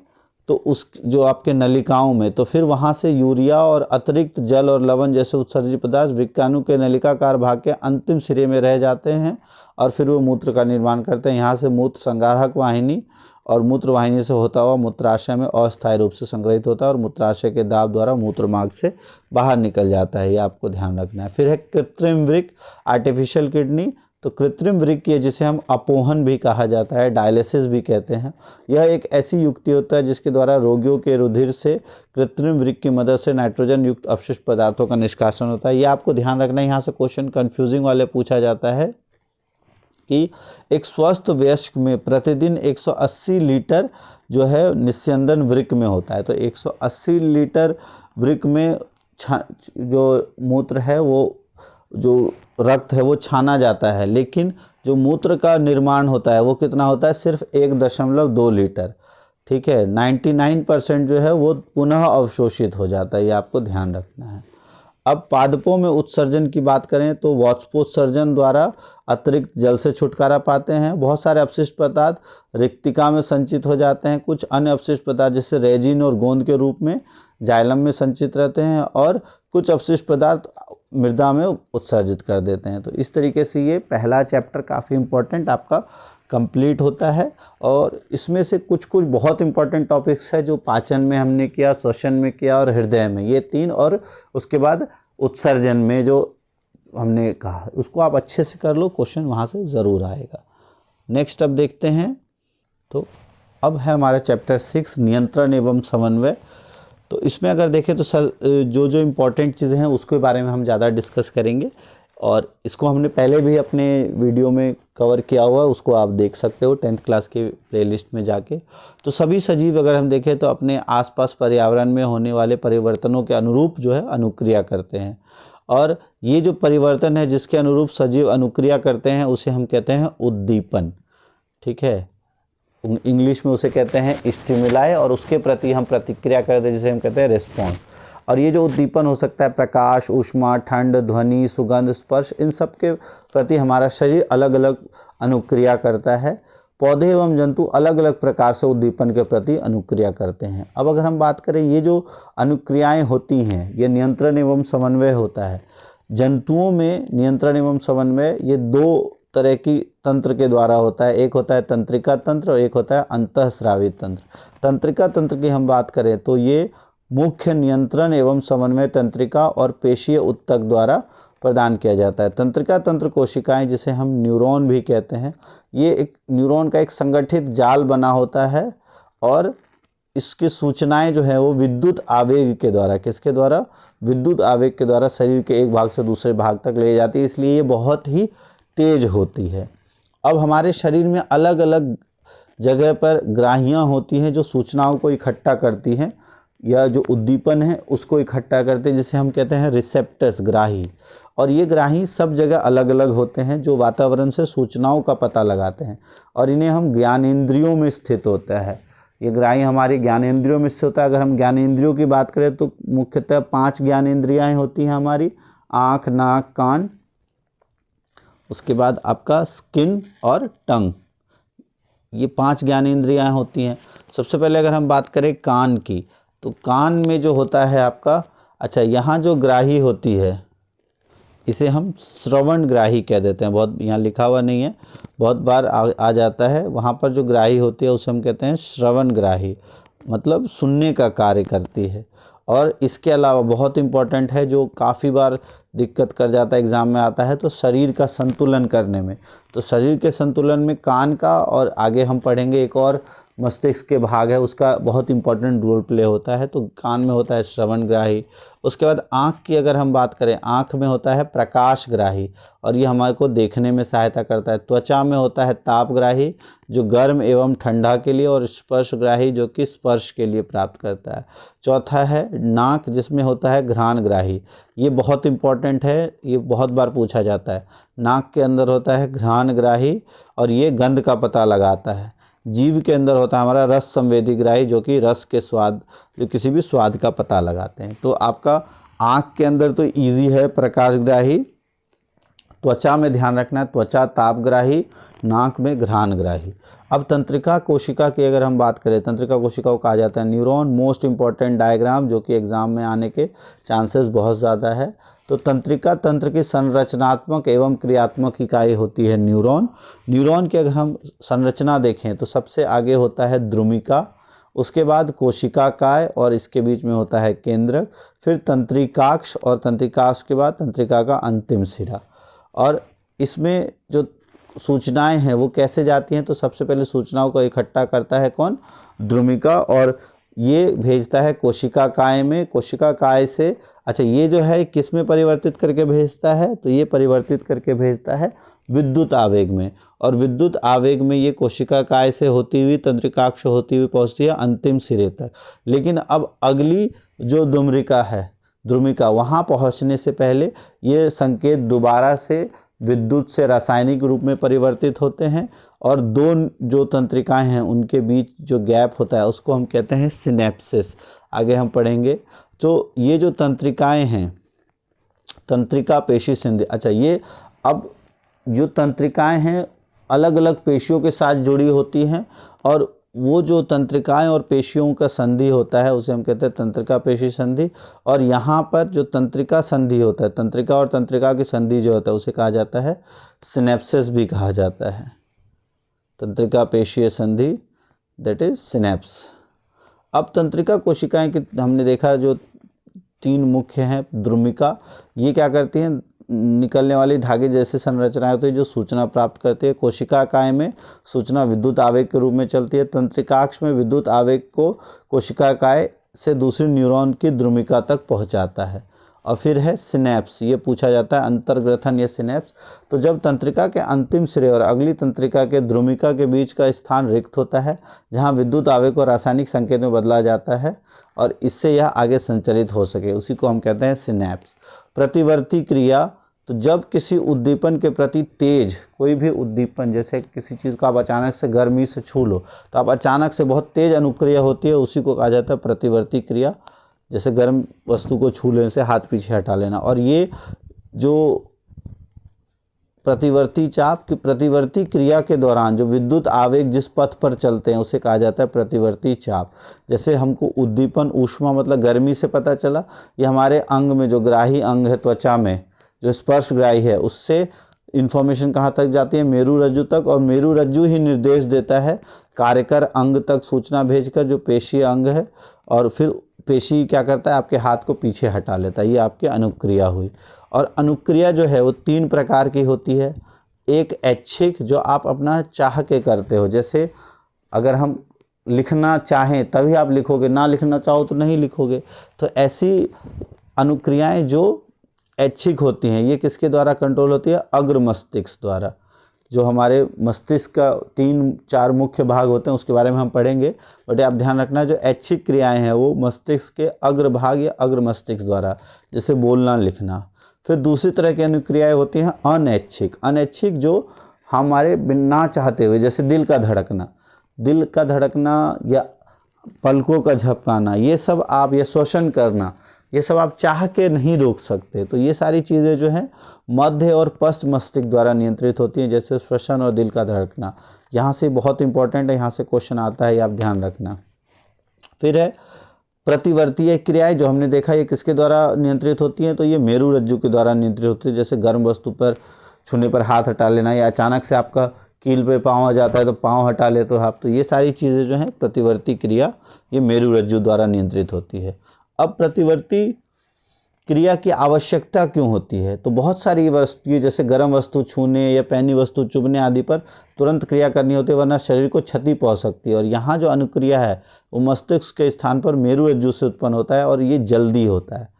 तो उस जो आपके नलिकाओं में, तो फिर वहाँ से यूरिया और अतिरिक्त जल और लवण जैसे उत्सर्जित पदार्थ वृक्काणु के नलिकाकार भाग के अंतिम सिरे में रह जाते हैं और फिर वो मूत्र का निर्माण करते हैं। यहाँ से मूत्र संग्राहक वाहिनी और मूत्रवाहिनी से होता हुआ मूत्राशय में अस्थायी रूप से संग्रहित होता है और मूत्राशय के दाब द्वारा मूत्र मार्ग से बाहर निकल जाता है, ये आपको ध्यान रखना है। फिर है कृत्रिम वृक्क, आर्टिफिशियल किडनी। तो कृत्रिम वृक्क ये जिसे हम अपोहन भी कहा जाता है, डायलिसिस भी कहते हैं, यह एक ऐसी युक्ति होता है जिसके द्वारा रोगियों के रुधिर से कृत्रिम वृक्क की मदद से नाइट्रोजन युक्त अपशिष्ट पदार्थों का निष्कासन होता है। ये आपको ध्यान रखना है, यहाँ से क्वेश्चन कन्फ्यूजिंग वाले पूछा जाता है कि एक स्वस्थ वयस्क में प्रतिदिन 180 लीटर जो है निस्यंदन वृक्क में होता है। तो 180 लीटर वृक्क में जो मूत्र है वो जो रक्त है वो छाना जाता है, लेकिन जो मूत्र का निर्माण होता है वो कितना होता है, सिर्फ 1.2 लीटर। ठीक है, 99% जो है वो पुनः अवशोषित हो जाता है, ये आपको ध्यान रखना है। अब पादपों में उत्सर्जन की बात करें तो वाष्पोत्सर्जन द्वारा अतिरिक्त जल से छुटकारा पाते हैं। बहुत सारे अपशिष्ट पदार्थ रिक्तिका में संचित हो जाते हैं। कुछ अन्य अपशिष्ट पदार्थ जैसे रेजिन और गोंद के रूप में जाइलम में संचित रहते हैं और कुछ अपशिष्ट पदार्थ मृदा में उत्सर्जित कर देते हैं। तो इस तरीके से ये पहला चैप्टर काफ़ी इम्पोर्टेंट आपका कंप्लीट होता है और इसमें से कुछ कुछ बहुत इंपॉर्टेंट टॉपिक्स है जो पाचन में हमने किया, श्वसन में किया और हृदय में, ये 3, और उसके बाद उत्सर्जन में जो हमने कहा उसको आप अच्छे से कर लो, क्वेश्चन वहाँ से ज़रूर आएगा। नेक्स्ट अब देखते हैं, तो अब है हमारा चैप्टर 6 नियंत्रण एवं समन्वय। तो इसमें अगर देखें तो सर जो जो इम्पोर्टेंट चीज़ें हैं उसके बारे में हम ज़्यादा डिस्कस करेंगे और इसको हमने पहले भी अपने वीडियो में कवर किया हुआ है, उसको आप देख सकते हो 10th क्लास के प्लेलिस्ट में जाके। तो सभी सजीव अगर हम देखें तो अपने आसपास पर्यावरण में होने वाले परिवर्तनों के अनुरूप जो है अनुक्रिया करते हैं और ये जो परिवर्तन है जिसके अनुरूप सजीव अनुक्रिया करते हैं उसे हम कहते हैं उद्दीपन। ठीक है, इंग्लिश में उसे कहते हैं स्टिमुलाई और उसके प्रति हम प्रतिक्रिया करते हैं जिसे हम कहते हैं रिस्पॉन्स। और ये जो उद्दीपन हो सकता है प्रकाश, ऊष्मा, ठंड, ध्वनि, सुगंध, स्पर्श, इन सब के प्रति हमारा शरीर अलग अलग अनुक्रिया करता है। पौधे एवं जंतु अलग अलग प्रकार से उद्दीपन के प्रति अनुक्रिया करते हैं। अब अगर हम बात करें ये जो अनुक्रियाएं होती हैं ये नियंत्रण एवं समन्वय होता है। जंतुओं में नियंत्रण एवं समन्वय ये 2 तरह की तंत्र के द्वारा होता है, एक होता है तंत्रिका तंत्र और एक होता है अंतःस्रावी तंत्र। तंत्रिका तंत्र की हम बात करें तो ये मुख्य नियंत्रण एवं समन्वय तंत्रिका और पेशीय ऊतक द्वारा प्रदान किया जाता है। तंत्रिका तंत्र कोशिकाएं जिसे हम न्यूरॉन भी कहते हैं, ये एक न्यूरॉन का एक संगठित जाल बना होता है और इसकी सूचनाएं जो है वो विद्युत आवेग के द्वारा, किसके द्वारा, विद्युत आवेग के द्वारा शरीर के एक भाग से दूसरे भाग तक ले जाती है, इसलिए ये बहुत ही तेज होती है। अब हमारे शरीर में अलग अलग जगह पर ग्राहियाँ होती हैं जो सूचनाओं को इकट्ठा करती हैं। या जो उद्दीपन है उसको इकट्ठा करते हैं, जिसे हम कहते हैं रिसेप्टर्स, ग्राही। और ये ग्राही सब जगह अलग अलग होते हैं, जो वातावरण से सूचनाओं का पता लगाते हैं, और इन्हें हम ज्ञानेंद्रियों में स्थित होता है। ये ग्राही हमारी ज्ञानेंद्रियों में स्थित होता है। अगर हम ज्ञानेंद्रियों की बात करें तो मुख्यतः 5 ज्ञानेंद्रियाँ होती हैं हमारी, आँख, नाक, कान, उसके बाद आपका स्किन और टंग, ये 5 ज्ञानेंद्रियाँ होती हैं। सबसे पहले अगर हम बात करें कान की, तो कान में जो होता है आपका, अच्छा यहाँ जो ग्राही होती है इसे हम श्रवण ग्राही कह देते हैं। बहुत यहाँ लिखा हुआ नहीं है, बहुत बार आ जाता है। वहाँ पर जो ग्राही होती है उसे हम कहते हैं श्रवण ग्राही, मतलब सुनने का कार्य करती है। और इसके अलावा बहुत इम्पॉर्टेंट है, जो काफ़ी बार दिक्कत कर जाता है, एग्ज़ाम में आता है, तो शरीर का संतुलन करने में। तो शरीर के संतुलन में कान का, और आगे हम पढ़ेंगे एक और मस्तिष्क के भाग है, उसका बहुत इंपॉर्टेंट रोल प्ले होता है। तो कान में होता है श्रवण ग्राही। उसके बाद आँख की अगर हम बात करें, आँख में होता है प्रकाश ग्राही, और ये हमारे को देखने में सहायता करता है। त्वचा में होता है ताप ग्राही, जो गर्म एवं ठंडा के लिए, और स्पर्श ग्राही, जो कि स्पर्श के लिए प्राप्त करता है। चौथा है नाक, जिसमें होता है घ्राण ग्राही। ये बहुत इंपॉर्टेंट है, ये बहुत बार पूछा जाता है। नाक के अंदर होता है घ्राण ग्राही, और ये गंध का पता लगाता है। जीभ के अंदर होता है हमारा रस संवेदी ग्राही, जो कि रस के स्वाद, जो किसी भी स्वाद का पता लगाते हैं। तो आपका आँख के अंदर तो इजी है प्रकाश ग्राही, त्वचा में ध्यान रखना है त्वचा ताप ग्राही, नाक में घ्राण ग्राही। अब तंत्रिका कोशिका की अगर हम बात करें, तंत्रिका कोशिका को कहा जाता है न्यूरॉन। मोस्ट इंपॉर्टेंट डायग्राम, जो कि एग्जाम में आने के चांसेस बहुत ज़्यादा है। तो तंत्रिका तंत्र की संरचनात्मक एवं क्रियात्मक इकाई होती है न्यूरॉन। न्यूरॉन की अगर हम संरचना देखें तो सबसे आगे होता है द्रुमिका, उसके बाद कोशिकाकाय, और इसके बीच में होता है केंद्रक, फिर तंत्रिकाक्ष, और तंत्रिकाक्ष के बाद तंत्रिका का अंतिम सिरा। और इसमें जो सूचनाएं हैं वो कैसे जाती हैं, तो सबसे पहले सूचनाओं को इकट्ठा करता है कौन, द्रुमिका, और ये भेजता है कोशिकाकाय में। कोशिकाकाय से, अच्छा ये जो है किस में परिवर्तित करके भेजता है, तो ये परिवर्तित करके भेजता है विद्युत आवेग में, और विद्युत आवेग में ये कोशिकाकाय से होती हुई तंत्रिकाक्ष होती हुई पहुंचती है अंतिम सिरे तक। लेकिन अब अगली जो द्रुमिका है, द्रुमिका, वहाँ पहुँचने से पहले ये संकेत दोबारा से विद्युत से रासायनिक रूप में परिवर्तित होते हैं, और दो जो तंत्रिकाएं हैं उनके बीच जो गैप होता है उसको हम कहते हैं सिनेप्सिस। आगे हम पढ़ेंगे। तो ये जो तंत्रिकाएं हैं, तंत्रिका पेशी संधि, अच्छा ये अब जो तंत्रिकाएं हैं अलग अलग पेशियों के साथ जुड़ी होती हैं, और वो जो तंत्रिकाएं और पेशियों का संधि होता है उसे हम कहते हैं तंत्रिका पेशी संधि। और यहाँ पर जो तंत्रिका संधि होता है, तंत्रिका और तंत्रिका की संधि जो होता है उसे कहा जाता है सिनेप्सिस भी कहा जाता है। तंत्रिका पेशीय संधि, दैट इज सिनेप्स। अब तंत्रिका कोशिकाएं की हमने देखा जो 3 मुख्य हैं। द्रुमिका, ये क्या करती हैं, निकलने वाली धागे जैसे संरचनाएं होती है जो सूचना प्राप्त करती है। कोशिकाकाय में सूचना विद्युत आवेग के रूप में चलती है। तंत्रिकाक्ष में विद्युत आवेग को कोशिकाकाय से दूसरी न्यूरॉन की द्रुमिका तक पहुंचाता है। और फिर है सिनेप्स, ये पूछा जाता है अंतर्ग्रथन या सिनेप्स। तो जब तंत्रिका के अंतिम सिरे और अगली तंत्रिका के द्रुमिका के बीच का स्थान रिक्त होता है, जहाँ विद्युत आवेग को रासायनिक संकेत में बदला जाता है और इससे यह आगे संचरित हो सके, उसी को हम कहते हैं सिनेप्स। प्रतिवर्ती क्रिया, तो जब किसी उद्दीपन के प्रति तेज, कोई भी उद्दीपन, जैसे किसी चीज़ को आप अचानक से गर्मी से छू लो तो आप अचानक से बहुत तेज अनुक्रिया होती है, उसी को कहा जाता है प्रतिवर्ती क्रिया। जैसे गर्म वस्तु को छू लेने से हाथ पीछे हटा लेना। और ये जो प्रतिवर्ती चाप की प्रतिवर्ती क्रिया के दौरान जो विद्युत आवेग जिस पथ पर चलते हैं उसे कहा जाता है प्रतिवर्ती चाप। जैसे हमको उद्दीपन ऊष्मा मतलब गर्मी से पता चला, ये हमारे अंग में जो ग्राही अंग है त्वचा में जो स्पर्श ग्राही है उससे इन्फॉर्मेशन कहाँ तक जाती है, मेरु रज्जु तक, और मेरु रज्जु ही निर्देश देता है कार्यकर अंग तक सूचना भेजकर जो पेशीय अंग है, और फिर पेशी क्या करता है, आपके हाथ को पीछे हटा लेता है। ये आपकी अनुक्रिया हुई। और अनुक्रिया जो है वो 3 प्रकार की होती है। एक ऐच्छिक, जो आप अपना चाह के करते हो, जैसे अगर हम लिखना चाहें तभी आप लिखोगे, ना लिखना चाहो तो नहीं लिखोगे। तो ऐसी अनुक्रियाएं जो ऐच्छिक होती हैं, ये किसके द्वारा कंट्रोल होती है, अग्र मस्तिष्क द्वारा। जो हमारे मस्तिष्क का 3-4 मुख्य भाग होते हैं उसके बारे में हम पढ़ेंगे। बट आप ध्यान रखना जो ऐच्छिक क्रियाएं हैं वो मस्तिष्क के अग्रभाग या अग्र मस्तिष्क द्वारा, जैसे बोलना लिखना। फिर दूसरी तरह की अनुक्रियाएं होती हैं अनैच्छिक। अनैच्छिक जो हमारे बिना चाहते हुए, जैसे दिल का धड़कना या पलकों का झपकाना, ये सब आप, या श्वसन करना, ये सब आप चाह के नहीं रोक सकते। तो ये सारी चीज़ें जो हैं मध्य और पश्च मस्तिष्क द्वारा नियंत्रित होती हैं, जैसे श्वसन और दिल का धड़कना। यहाँ से बहुत इंपॉर्टेंट है, यहाँ से क्वेश्चन आता है, ये आप ध्यान रखना। फिर है प्रतिवर्तीय क्रियाएं, जो हमने देखा ये किसके द्वारा नियंत्रित होती हैं, तो ये मेरु रज्जु के द्वारा नियंत्रित होती है। जैसे गर्म वस्तु पर छूने पर हाथ हटा लेना, या अचानक से आपका कील पे पाँव आ जाता है तो पाँव हटा ले तो आप, तो ये सारी चीज़ें जो हैं प्रतिवर्ती क्रिया ये मेरु रज्जु द्वारा नियंत्रित होती है। अब प्रतिवर्ती क्रिया की आवश्यकता क्यों होती है, तो बहुत सारी वस्तुएं, जैसे गर्म वस्तु छूने या पैनी वस्तु चुभने आदि पर तुरंत क्रिया करनी होती है, वरना शरीर को क्षति पहुंच सकती है। और यहाँ जो अनुक्रिया है वो मस्तिष्क के स्थान पर मेरु रज्जु से उत्पन्न होता है और ये जल्दी होता है।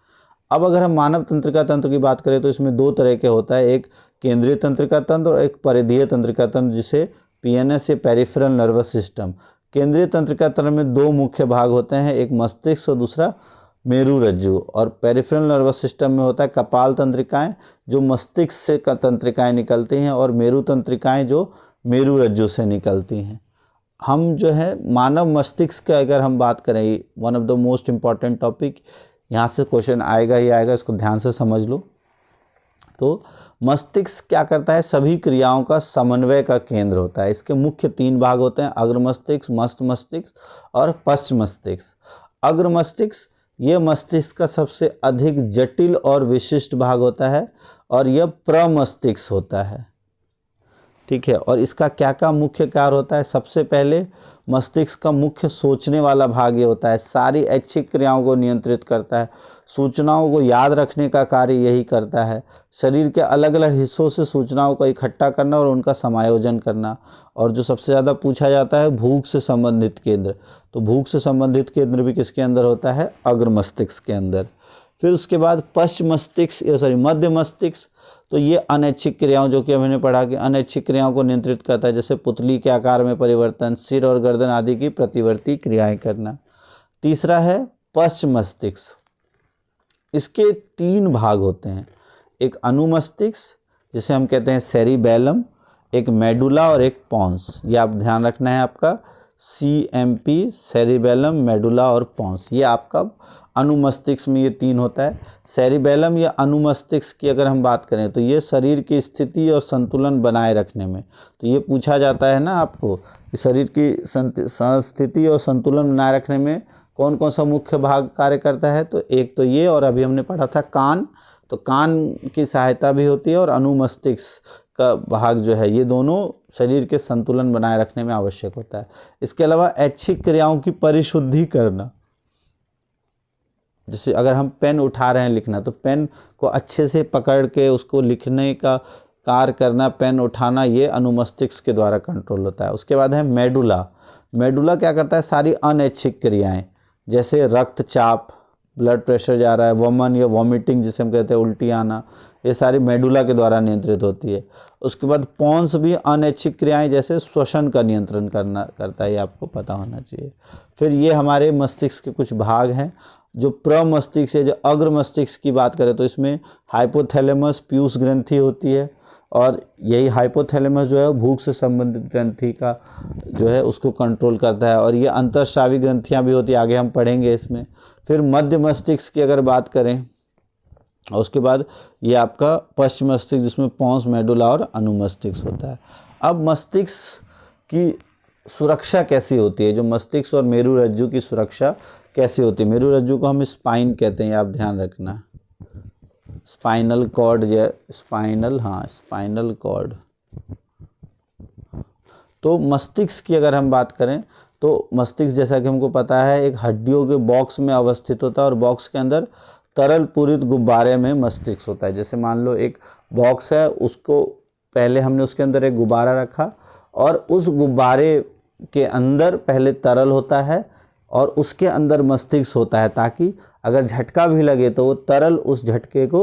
अब अगर हम मानव तंत्रिका तंत्र की बात करें तो इसमें 2 तरह के होता है, एक केंद्रीय तंत्रिका तंत्र और एक परिधीय तंत्रिका तंत्र, जिसे PNS या पेरिफेरल नर्वस सिस्टम। केंद्रीय तंत्रिका तंत्र में 2 मुख्य भाग होते हैं, एक मस्तिष्क और दूसरा मेरु रज्जु। और पेरिफेरल नर्वस सिस्टम में होता है कपाल तंत्रिकाएं, जो मस्तिष्क से तंत्रिकाएं निकलती हैं, और मेरु तंत्रिकाएं जो मेरु रज्जु से निकलती हैं। हम जो है मानव मस्तिष्क की अगर हम बात करें, one of the most important topic, यहाँ से क्वेश्चन आएगा ही आएगा, इसको ध्यान से समझ लो। तो मस्तिष्क क्या करता है, सभी क्रियाओं का समन्वय का केंद्र होता है। इसके मुख्य 3 भाग होते हैं, अग्र मस्तिष्क, मस्थ मस्तिष्क और पश्च मस्तिष्क। अग्र मस्तिष्क यह मस्तिष्क का सबसे अधिक जटिल और विशिष्ट भाग होता है, और यह प्रमस्तिष्क होता है, ठीक है। और इसका क्या क्या मुख्य कार्य होता है, सबसे पहले मस्तिष्क का मुख्य सोचने वाला भाग ये होता है, सारी ऐच्छिक क्रियाओं को नियंत्रित करता है, सूचनाओं को याद रखने का कार्य यही करता है, शरीर के अलग अलग हिस्सों से सूचनाओं को इकट्ठा करना और उनका समायोजन करना। और जो सबसे ज़्यादा पूछा जाता है भूख से संबंधित केंद्र, तो भूख से संबंधित केंद्र भी किसके अंदर होता है, अग्र मस्तिष्क के अंदर। फिर उसके बाद पश्च मस्तिष्क मध्य मस्तिष्क, तो ये अनैच्छिक क्रियाओं, जो कि हमने पढ़ा कि अनैच्छिक क्रियाओं को नियंत्रित करता है, जैसे पुतली के आकार में परिवर्तन, सिर और गर्दन आदि की प्रतिवर्ती क्रियाएं करना। तीसरा है पश्च मस्तिष्क, इसके 3 भाग होते हैं, एक अनुमस्तिष्क जिसे हम कहते हैं सेरिबेलम, एक मेडुला और एक पॉन्स। ये आप ध्यान रखना है, आपका CMP, सेरिबेलम, मेडुला और पॉन्स, ये आपका अनुमस्तिष्क में ये 3 होता है। सेरिबेलम या अनुमस्तिष्क की अगर हम बात करें तो ये शरीर की स्थिति और संतुलन बनाए रखने में, तो ये पूछा जाता है ना आपको कि शरीर की स्थिति और संतुलन बनाए रखने में कौन कौन सा मुख्य भाग कार्य करता है, तो एक तो ये, और अभी हमने पढ़ा था कान, तो कान की सहायता भी होती है, और अनुमस्तिष्क का भाग जो है ये दोनों शरीर के संतुलन बनाए रखने में आवश्यक होता है। इसके अलावा ऐच्छिक क्रियाओं की परिशुद्धि करना, जैसे अगर हम पेन उठा रहे हैं लिखना, तो पेन को अच्छे से पकड़ के उसको लिखने का कार्य करना, पेन उठाना, ये अनुमस्तिष्क के द्वारा कंट्रोल होता है। उसके बाद है मेडुला। मेडुला क्या करता है, सारी अनैच्छिक क्रियाएं, जैसे रक्तचाप, ब्लड प्रेशर जा रहा है, वमन या वॉमिटिंग जिसे हम कहते हैं उल्टी आना, ये सारी मेडुला के द्वारा नियंत्रित होती है। उसके बाद पॉन्स भी अनैच्छिक क्रियाएं, जैसे श्वसन का नियंत्रण करता है, ये आपको पता होना चाहिए। फिर ये हमारे मस्तिष्क के कुछ भाग हैं। जो प्रमस्तिष्क है, जो अग्र मस्तिष्क की बात करें तो इसमें हाइपोथैलेमस, पीयूष ग्रंथि होती है, और यही हाइपोथैलेमस जो है भूख से संबंधित ग्रंथि का जो है उसको कंट्रोल करता है, और ये अंतःस्रावी ग्रंथियां भी होती है, आगे हम पढ़ेंगे इसमें। फिर मध्य मस्तिष्क की अगर बात करें, और उसके बाद ये आपका पश्च मस्तिष्क, जिसमें पॉन्स, मेडुला और अनुमस्तिष्क होता है। अब मस्तिष्क की सुरक्षा कैसी होती है, जो मस्तिष्क और मेरु रज्जु की सुरक्षा कैसी होती है, मेरु रज्जु को हम स्पाइन कहते हैं, आप ध्यान रखना, स्पाइनल कॉर्ड या स्पाइनल कॉर्ड। तो मस्तिष्क की अगर हम बात करें तो मस्तिष्क जैसा कि हमको पता है एक हड्डियों के बॉक्स में अवस्थित होता है, और बॉक्स के अंदर तरल पूरित गुब्बारे में मस्तिष्क होता है। जैसे मान लो एक बॉक्स है, उसको पहले हमने उसके अंदर एक गुब्बारा रखा, और उस गुब्बारे के अंदर पहले तरल होता है और उसके अंदर मस्तिष्क होता है, ताकि अगर झटका भी लगे तो वो तरल उस झटके को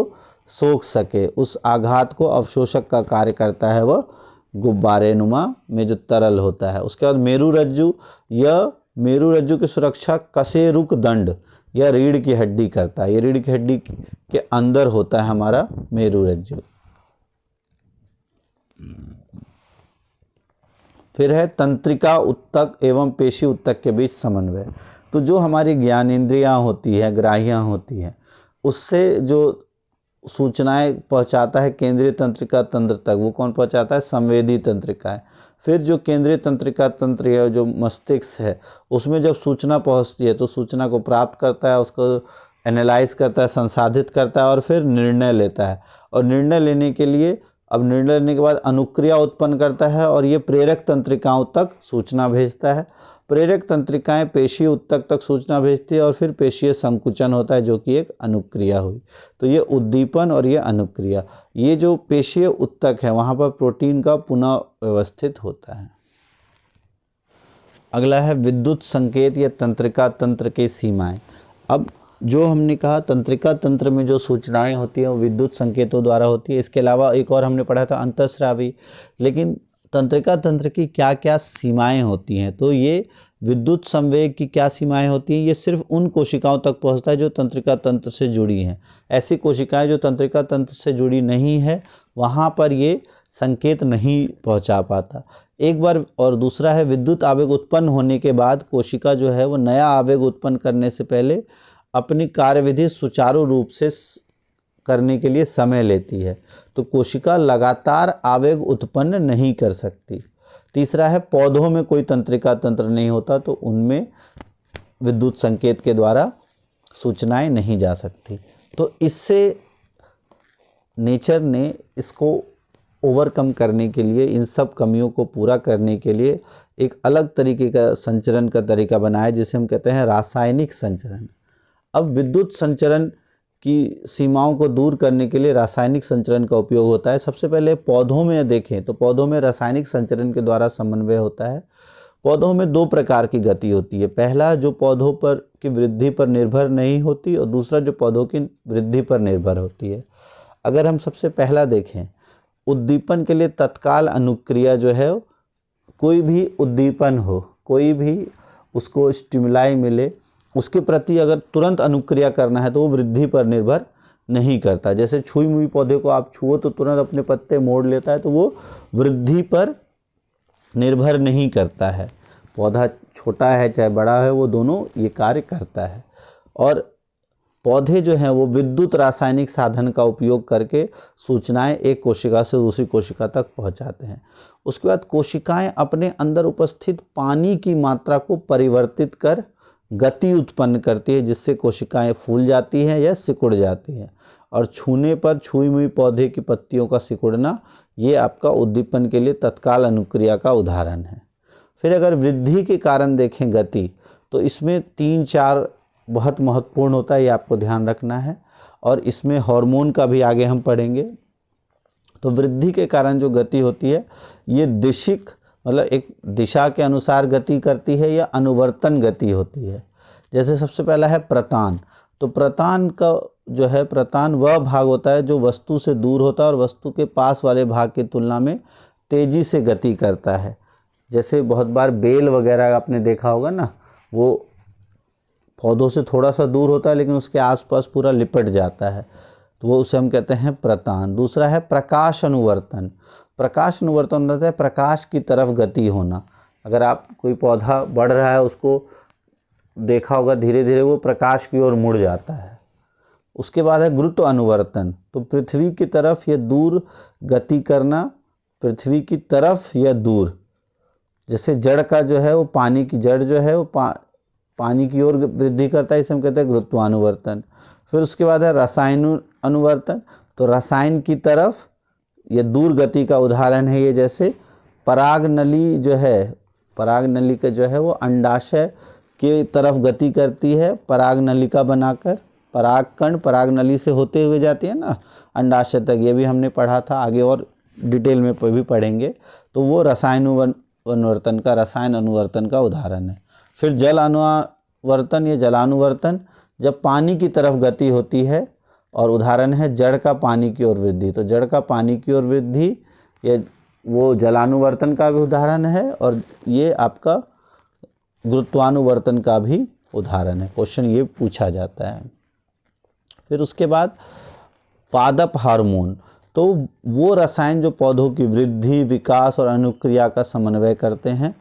सोख सके, उस आघात को अवशोषक का कार्य करता है वह गुब्बारे नुमा में जो तरल होता है। उसके बाद मेरुरज्जु, यह मेरुरज्जु की सुरक्षा कशेरुक दंड या रीढ़ की हड्डी करता है। ये रीढ़ की हड्डी के अंदर होता है हमारा मेरुरज्जु। फिर है तंत्रिका उत्तक एवं पेशी उत्तक के बीच समन्वय। तो जो हमारी ज्ञानेंद्रियां होती है, ग्राहियां होती हैं, उससे जो सूचनाएं पहुंचाता है केंद्रीय तंत्रिका तंत्र तक, वो कौन पहुंचाता है? संवेदी तंत्रिका है। फिर जो केंद्रीय तंत्रिका तंत्र है, जो मस्तिष्क है, उसमें जब सूचना पहुंचती है तो सूचना को प्राप्त करता है, उसको एनालाइज करता है, संसाधित करता है और फिर निर्णय लेता है। और निर्णय लेने के लिए, अब निर्णय लेने के बाद अनुक्रिया उत्पन्न करता है और ये प्रेरक तंत्रिकाओं तक सूचना भेजता है। प्रेरक तंत्रिकाएं पेशीय उत्तक तक सूचना भेजती है और फिर पेशीय संकुचन होता है, जो कि एक अनुक्रिया हुई। तो ये उद्दीपन और ये अनुक्रिया। ये जो पेशीय उत्तक है वहाँ पर प्रोटीन का पुनः व्यवस्थित होता है। अगला है विद्युत संकेत या तंत्रिका तंत्र की सीमाएं। अब जो हमने कहा तंत्रिका तंत्र में जो सूचनाएं होती हैं वो विद्युत संकेतों द्वारा होती है। इसके अलावा एक और हमने पढ़ा था अंतःस्रावी। लेकिन तंत्रिका तंत्र की क्या क्या सीमाएं होती हैं? तो ये विद्युत संवेग की क्या सीमाएं होती हैं? ये सिर्फ उन कोशिकाओं तक पहुंचता है जो तंत्रिका तंत्र से जुड़ी हैं। ऐसी कोशिकाएं जो तंत्रिका तंत्र से जुड़ी नहीं है, वहाँ पर ये संकेत नहीं पहुँचा पाता एक बार। और दूसरा है विद्युत आवेग उत्पन्न होने के बाद कोशिका जो है वो नया आवेग उत्पन्न करने से पहले अपनी कार्यविधि सुचारू रूप से करने के लिए समय लेती है। तो कोशिका लगातार आवेग उत्पन्न नहीं कर सकती। तीसरा है पौधों में कोई तंत्रिका तंत्र नहीं होता, तो उनमें विद्युत संकेत के द्वारा सूचनाएं नहीं जा सकती। तो इससे नेचर ने इसको ओवरकम करने के लिए, इन सब कमियों को पूरा करने के लिए एक अलग तरीके का संचरण का तरीका बनाया, जिसे हम कहते हैं रासायनिक संचरण। अब विद्युत संचरण की सीमाओं को दूर करने के लिए रासायनिक संचरण का उपयोग होता है। सबसे पहले पौधों में देखें तो पौधों में रासायनिक संचरण के द्वारा समन्वय होता है। पौधों में दो प्रकार की गति होती है। पहला जो पौधों पर की वृद्धि पर निर्भर नहीं होती, और दूसरा जो पौधों की वृद्धि पर निर्भर होती है। अगर हम सबसे पहला देखें, उद्दीपन के लिए तत्काल अनुक्रिया जो है, कोई भी उद्दीपन हो, कोई भी उसको स्टिमुलाई मिले, उसके प्रति अगर तुरंत अनुक्रिया करना है तो वो वृद्धि पर निर्भर नहीं करता। जैसे छुई मुई पौधे को आप छुओ तो तुरंत अपने पत्ते मोड़ लेता है, तो वो वृद्धि पर निर्भर नहीं करता है। पौधा छोटा है चाहे बड़ा है, वो दोनों ये कार्य करता है। और पौधे जो हैं वो विद्युत रासायनिक साधन का उपयोग करके सूचनाएं एक कोशिका से दूसरी कोशिका तक पहुंचाते हैं। उसके बाद कोशिकाएं अपने अंदर उपस्थित पानी की मात्रा को परिवर्तित कर गति उत्पन्न करती है, जिससे कोशिकाएं फूल जाती हैं या सिकुड़ जाती हैं। और छूने पर छुई हुई पौधे की पत्तियों का सिकुड़ना, ये आपका उद्दीपन के लिए तत्काल अनुक्रिया का उदाहरण है। फिर अगर वृद्धि के कारण देखें गति, तो इसमें 3-4 बहुत महत्वपूर्ण होता है, ये आपको ध्यान रखना है। और इसमें हार्मोन का भी आगे हम पढ़ेंगे। तो वृद्धि के कारण जो गति होती है, ये दिशिक मतलब एक दिशा के अनुसार गति करती है या अनुवर्तन गति होती है। जैसे सबसे पहला है प्रतान। तो प्रतान का जो है, प्रतान वह भाग होता है जो वस्तु से दूर होता है और वस्तु के पास वाले भाग की तुलना में तेज़ी से गति करता है। जैसे बहुत बार बेल वगैरह आपने देखा होगा ना, वो पौधों से थोड़ा सा दूर होता है लेकिन उसके आसपास पूरा लिपट जाता है, तो वो उसे हम कहते हैं प्रतान। दूसरा है प्रकाश अनुवर्तन। प्रकाश अनुवर्तन होता है प्रकाश की तरफ गति होना। अगर आप कोई पौधा बढ़ रहा है, उसको देखा होगा धीरे धीरे वो प्रकाश की ओर मुड़ जाता है। उसके बाद है गुरुत्व अनुवर्तन। तो पृथ्वी की तरफ या दूर गति करना, पृथ्वी की तरफ या दूर। जैसे जड़ का जो है वो पानी की जड़ जो है वो पानी की ओर वृद्धि करता है, इसे हम कहते हैं गुरुत्वानुवर्तन। फिर उसके बाद है रसायन अनुवर्तन। तो रसायन की तरफ ये दूर गति का उदाहरण है ये, जैसे पराग नली जो है, पराग नली का जो है वो अंडाशय की तरफ गति करती है, पराग नलिका बनाकर। पराग कण पराग नली से होते हुए जाती है ना अंडाशय तक, ये भी हमने पढ़ा था, आगे और डिटेल में भी पढ़ेंगे। तो वो रसायन अनुवर्तन का उदाहरण है। फिर जल अनुवर्तन या जलानुवर्तन, जब पानी की तरफ गति होती है, और उदाहरण है जड़ का पानी की ओर वृद्धि। तो जड़ का पानी की ओर वृद्धि या वो जलानुवर्तन का भी उदाहरण है और ये आपका गुरुत्वानुवर्तन का भी उदाहरण है। क्वेश्चन ये पूछा जाता है। फिर उसके बाद पादप हार्मोन, तो वो रसायन जो पौधों की वृद्धि, विकास और अनुक्रिया का समन्वय करते हैं।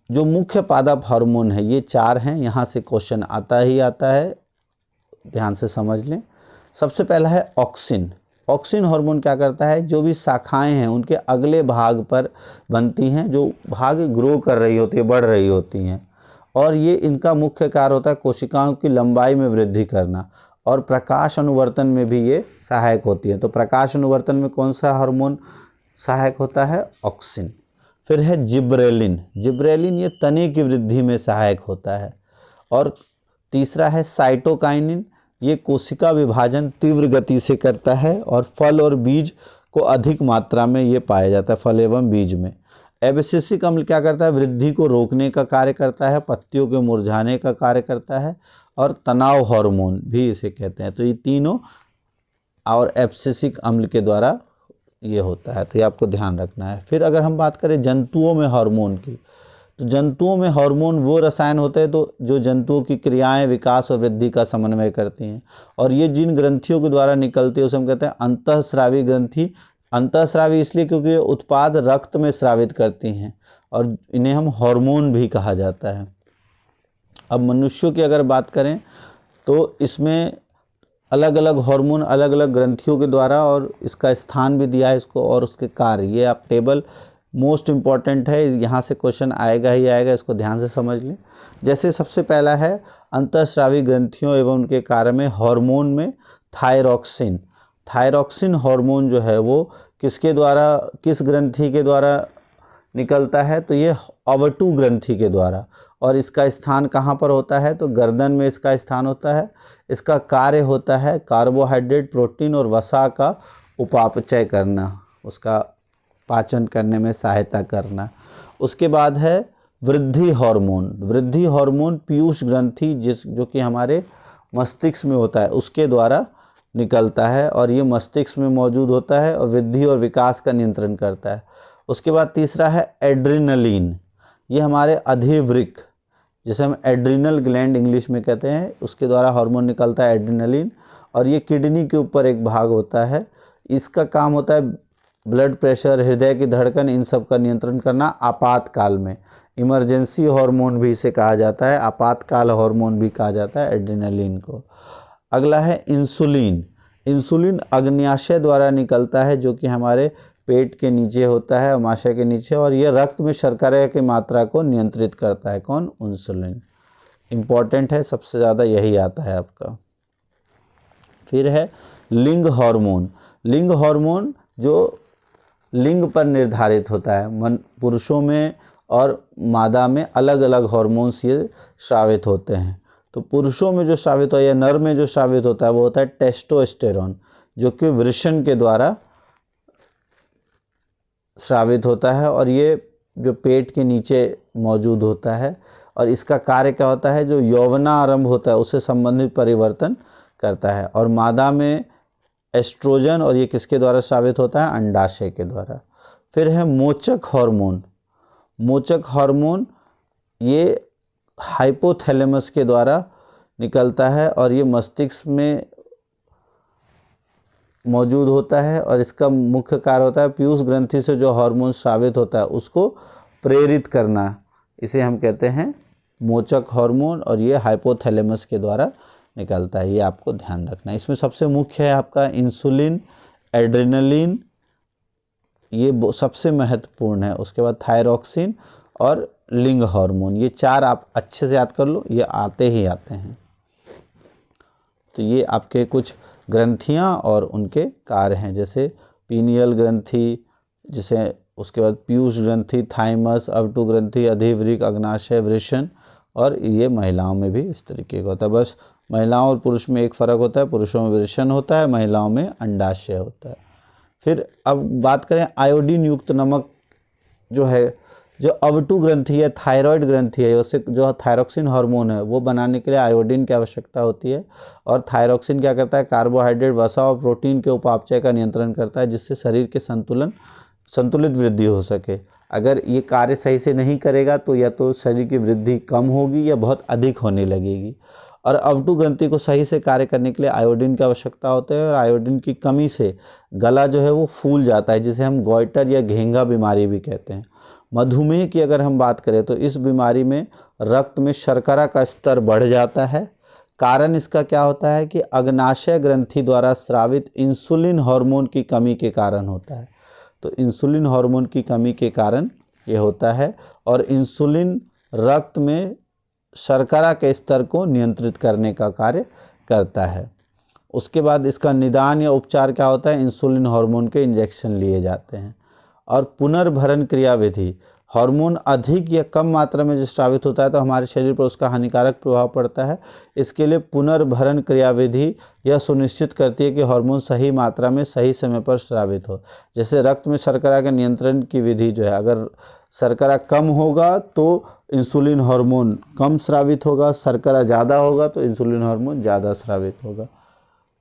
जो मुख्य पादप हार्मोन है ये 4 हैं, यहाँ से क्वेश्चन आता ही आता है, ध्यान से समझ लें। सबसे पहला है ऑक्सिन। ऑक्सिन हार्मोन क्या करता है, जो भी शाखाएं हैं उनके अगले भाग पर बनती हैं, जो भाग ग्रो कर रही होती है, बढ़ रही होती हैं, और ये इनका मुख्य कार्य होता है कोशिकाओं की लंबाई में वृद्धि करना, और प्रकाश अनुवर्तन में भी ये सहायक होती है। तो प्रकाश अनुवर्तन में कौन सा हार्मोन सहायक होता है, ऑक्सिन। फिर है जिब्रेलिन। जिब्रेलिन ये तने की वृद्धि में सहायक होता है। और तीसरा है साइटोकाइनिन, ये कोशिका विभाजन तीव्र गति से करता है और फल और बीज को अधिक मात्रा में ये पाया जाता है, फल एवं बीज में। एब्सिसिक अम्ल क्या करता है, वृद्धि को रोकने का कार्य करता है, पत्तियों के मुरझाने का कार्य करता है, और तनाव हार्मोन भी इसे कहते हैं। तो ये तीनों और एब्सिसिक अम्ल के द्वारा ये होता है, तो ये आपको ध्यान रखना है। फिर अगर हम बात करें जंतुओं में हार्मोन की, तो जंतुओं में हार्मोन वो रसायन होते हैं तो जो जंतुओं की क्रियाएं, विकास और वृद्धि का समन्वय करती हैं, और ये जिन ग्रंथियों के द्वारा निकलती है उसे हम कहते हैं अंतःस्रावी ग्रंथि। अंतःस्रावी इसलिए क्योंकि ये उत्पाद रक्त में स्रावित करती हैं और इन्हें हम हार्मोन भी कहा जाता है। अब मनुष्यों की अगर बात करें तो इसमें अलग अलग हार्मोन अलग अलग ग्रंथियों के द्वारा, और इसका स्थान भी दिया है इसको, और उसके कार्य, ये आप टेबल मोस्ट इम्पॉर्टेंट है, यहाँ से क्वेश्चन आएगा ही आएगा, इसको ध्यान से समझ लें। जैसे सबसे पहला है अंतःस्रावी ग्रंथियों एवं उनके कार्य में हार्मोन में थायरॉक्सिन। थायरॉक्सिन हार्मोन जो है वो किसके द्वारा, किस ग्रंथि के द्वारा निकलता है, तो ये अवटु ग्रंथि के द्वारा, और इसका स्थान कहाँ पर होता है, तो गर्दन में इसका स्थान होता है। इसका कार्य होता है कार्बोहाइड्रेट, प्रोटीन और वसा का उपापचय करना, उसका पाचन करने में सहायता करना। उसके बाद है वृद्धि हार्मोन। वृद्धि हार्मोन पीयूष ग्रंथि जो कि हमारे मस्तिष्क में होता है उसके द्वारा निकलता है, और ये मस्तिष्क में मौजूद होता है और वृद्धि और विकास का नियंत्रण करता है। उसके बाद तीसरा है एड्रेनलिन। ये हमारे अधिवृक्क, जिसे हम एड्रिनल ग्लैंड इंग्लिश में कहते हैं, उसके द्वारा हार्मोन निकलता है एड्रेनलिन, और ये किडनी के ऊपर एक भाग होता है। इसका काम होता है ब्लड प्रेशर, हृदय की धड़कन, इन सब का नियंत्रण करना आपातकाल में। इमरजेंसी हार्मोन भी इसे कहा जाता है, आपातकाल हार्मोन भी कहा जाता है एड्रेनलिन को। अगला है इंसुलिन। इंसुलिन अग्न्याशय द्वारा निकलता है, जो कि हमारे पेट के नीचे होता है, अमाशय के नीचे, और यह रक्त में शर्करा की मात्रा को नियंत्रित करता है। कौन, इंसुलिन। इम्पॉर्टेंट है, सबसे ज़्यादा यही आता है आपका। फिर है लिंग हार्मोन। लिंग हार्मोन जो लिंग पर निर्धारित होता है, पुरुषों में और मादा में अलग अलग हार्मोन्स ये स्रावित होते हैं। तो पुरुषों में जो स्रावित हो या नर में जो स्रावित होता है वो होता है टेस्टोस्टेरोन, जो कि वृषण के द्वारा स्रावित होता है, और ये जो पेट के नीचे मौजूद होता है, और इसका कार्य क्या होता है, जो यौवनारंभ होता है उससे संबंधित परिवर्तन करता है। और मादा में एस्ट्रोजन, और ये किसके द्वारा स्रावित होता है, अंडाशय के द्वारा। फिर है मोचक हार्मोन। मोचक हार्मोन ये हाइपोथैलेमस के द्वारा निकलता है, और ये मस्तिष्क में मौजूद होता है, और इसका मुख्य कार्य होता है पीयूष ग्रंथि से जो हार्मोन स्रावित होता है उसको प्रेरित करना, इसे हम कहते हैं मोचक हार्मोन, और ये हाइपोथैलेमस के द्वारा निकलता है। ये आपको ध्यान रखना है। इसमें सबसे मुख्य है आपका इंसुलिन, एड्रेनलिन, ये सबसे महत्वपूर्ण है। उसके बाद थायरॉक्सिन और लिंग हार्मोन, ये 4 आप अच्छे से याद कर लो, ये आते ही आते हैं। तो ये आपके कुछ ग्रंथियां और उनके कार्य हैं, जैसे पीनियल ग्रंथि, जिसे उसके बाद पीयूष ग्रंथि, थाइमस, अवटु ग्रंथि, अधिवृक्क, अग्नाशय, वृषण, और ये महिलाओं में भी इस तरीके का होता है। बस महिलाओं और पुरुष में एक फ़र्क होता है, पुरुषों में वृषण होता है, महिलाओं में अंडाशय होता है। फिर अब बात करें आयोडीन युक्त नमक जो है, जो अवटु ग्रंथि है, थायराइड ग्रंथि है, उससे जो थायरोक्सिन हार्मोन है वो बनाने के लिए आयोडीन की आवश्यकता होती है। और थायरोक्सिन क्या करता है, कार्बोहाइड्रेट, वसा और प्रोटीन के उपापचय का नियंत्रण करता है, जिससे शरीर के संतुलित वृद्धि हो सके। अगर ये कार्य सही से नहीं करेगा तो या तो शरीर की वृद्धि कम होगी या बहुत अधिक होने लगेगी। और अवटु ग्रंथि को सही से कार्य करने के लिए आयोडीन की आवश्यकता होता है, और आयोडीन की कमी से गला जो है वो फूल जाता है, जिसे हम गॉइटर या घेंगा बीमारी भी कहते हैं। मधुमेह की अगर हम बात करें तो इस बीमारी में रक्त में शर्करा का स्तर बढ़ जाता है। कारण इसका क्या होता है कि अग्नाशय ग्रंथि द्वारा स्रावित इंसुलिन हार्मोन की कमी के कारण होता है। तो इंसुलिन हार्मोन की कमी के कारण ये होता है, और इंसुलिन रक्त में शर्करा के स्तर को नियंत्रित करने का कार्य करता है। उसके बाद इसका निदान या उपचार क्या होता है, इंसुलिन हार्मोन के इंजेक्शन लिए जाते हैं। और पुनर्भरण क्रियाविधि, हार्मोन अधिक या कम मात्रा में जो स्रावित होता है तो हमारे शरीर पर उसका हानिकारक प्रभाव पड़ता है। इसके लिए पुनर्भरण क्रियाविधि यह सुनिश्चित करती है कि हार्मोन सही मात्रा में सही समय पर स्रावित हो। जैसे रक्त में शर्करा के नियंत्रण की विधि जो है, अगर शर्करा कम होगा तो इंसुलिन हार्मोन कम स्रावित होगा, शर्करा ज़्यादा होगा तो इंसुलिन हार्मोन ज़्यादा स्रावित होगा।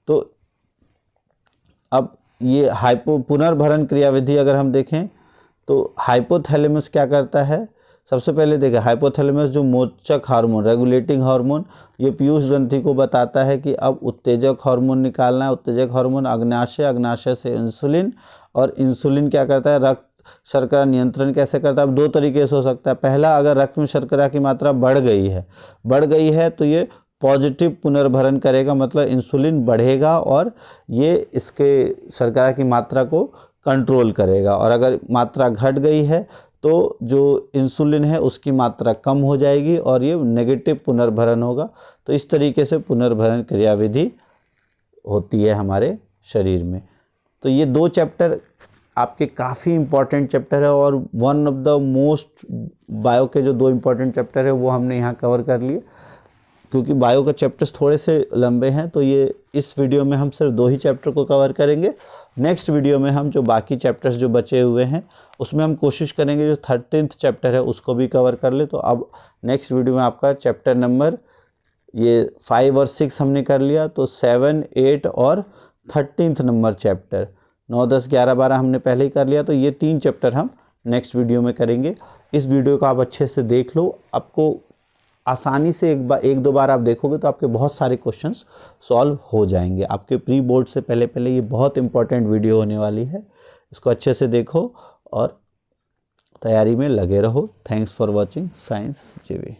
तो अब ये पुनर्भरण क्रियाविधि अगर हम देखें तो हाइपोथैलेमस क्या करता है, सबसे पहले देखें हाइपोथैलेमस जो मोचक हार्मोन, रेगुलेटिंग हार्मोन, ये पीयूष ग्रंथि को बताता है कि अब उत्तेजक हार्मोन निकालना है। उत्तेजक हार्मोन अग्नाशय, अग्नाशय से इंसुलिन, और इंसुलिन क्या करता है, रक्त शर्करा नियंत्रण कैसे करता है। अब दो तरीके से हो सकता है। पहला, अगर रक्त में शर्करा की मात्रा बढ़ गई है तो ये पॉजिटिव पुनर्भरण करेगा, मतलब इंसुलिन बढ़ेगा और ये इसके शर्करा की मात्रा को कंट्रोल करेगा। और अगर मात्रा घट गई है तो जो इंसुलिन है उसकी मात्रा कम हो जाएगी और ये नेगेटिव पुनर्भरण होगा। तो इस तरीके से पुनर्भरण क्रियाविधि होती है हमारे शरीर में। तो ये दो चैप्टर आपके काफ़ी इम्पॉर्टेंट चैप्टर है, और one of the most bio के जो दो इम्पॉर्टेंट चैप्टर है वो हमने यहाँ कवर कर लिए। क्योंकि बायो के चैप्टर्स थोड़े से लंबे हैं तो ये इस वीडियो में हम सिर्फ दो ही चैप्टर को कवर करेंगे। नेक्स्ट वीडियो में हम जो बाकी चैप्टर्स जो बचे हुए हैं उसमें हम कोशिश करेंगे जो 13th चैप्टर है उसको भी कवर कर ले। तो अब नेक्स्ट वीडियो में आपका चैप्टर नंबर ये 5 और 6 हमने कर लिया, तो 7, 8 और 13th नंबर चैप्टर, 9, 10, 11, 12 हमने पहले ही कर लिया। तो ये 3 चैप्टर हम नेक्स्ट वीडियो में करेंगे। इस वीडियो को आप अच्छे से देख लो, आपको आसानी से एक दो बार आप देखोगे तो आपके बहुत सारे क्वेश्चंस सॉल्व हो जाएंगे। आपके प्री बोर्ड से पहले ये बहुत इंपॉर्टेंट वीडियो होने वाली है, इसको अच्छे से देखो और तैयारी में लगे रहो। थैंक्स फॉर वॉचिंग साइंस जीवी।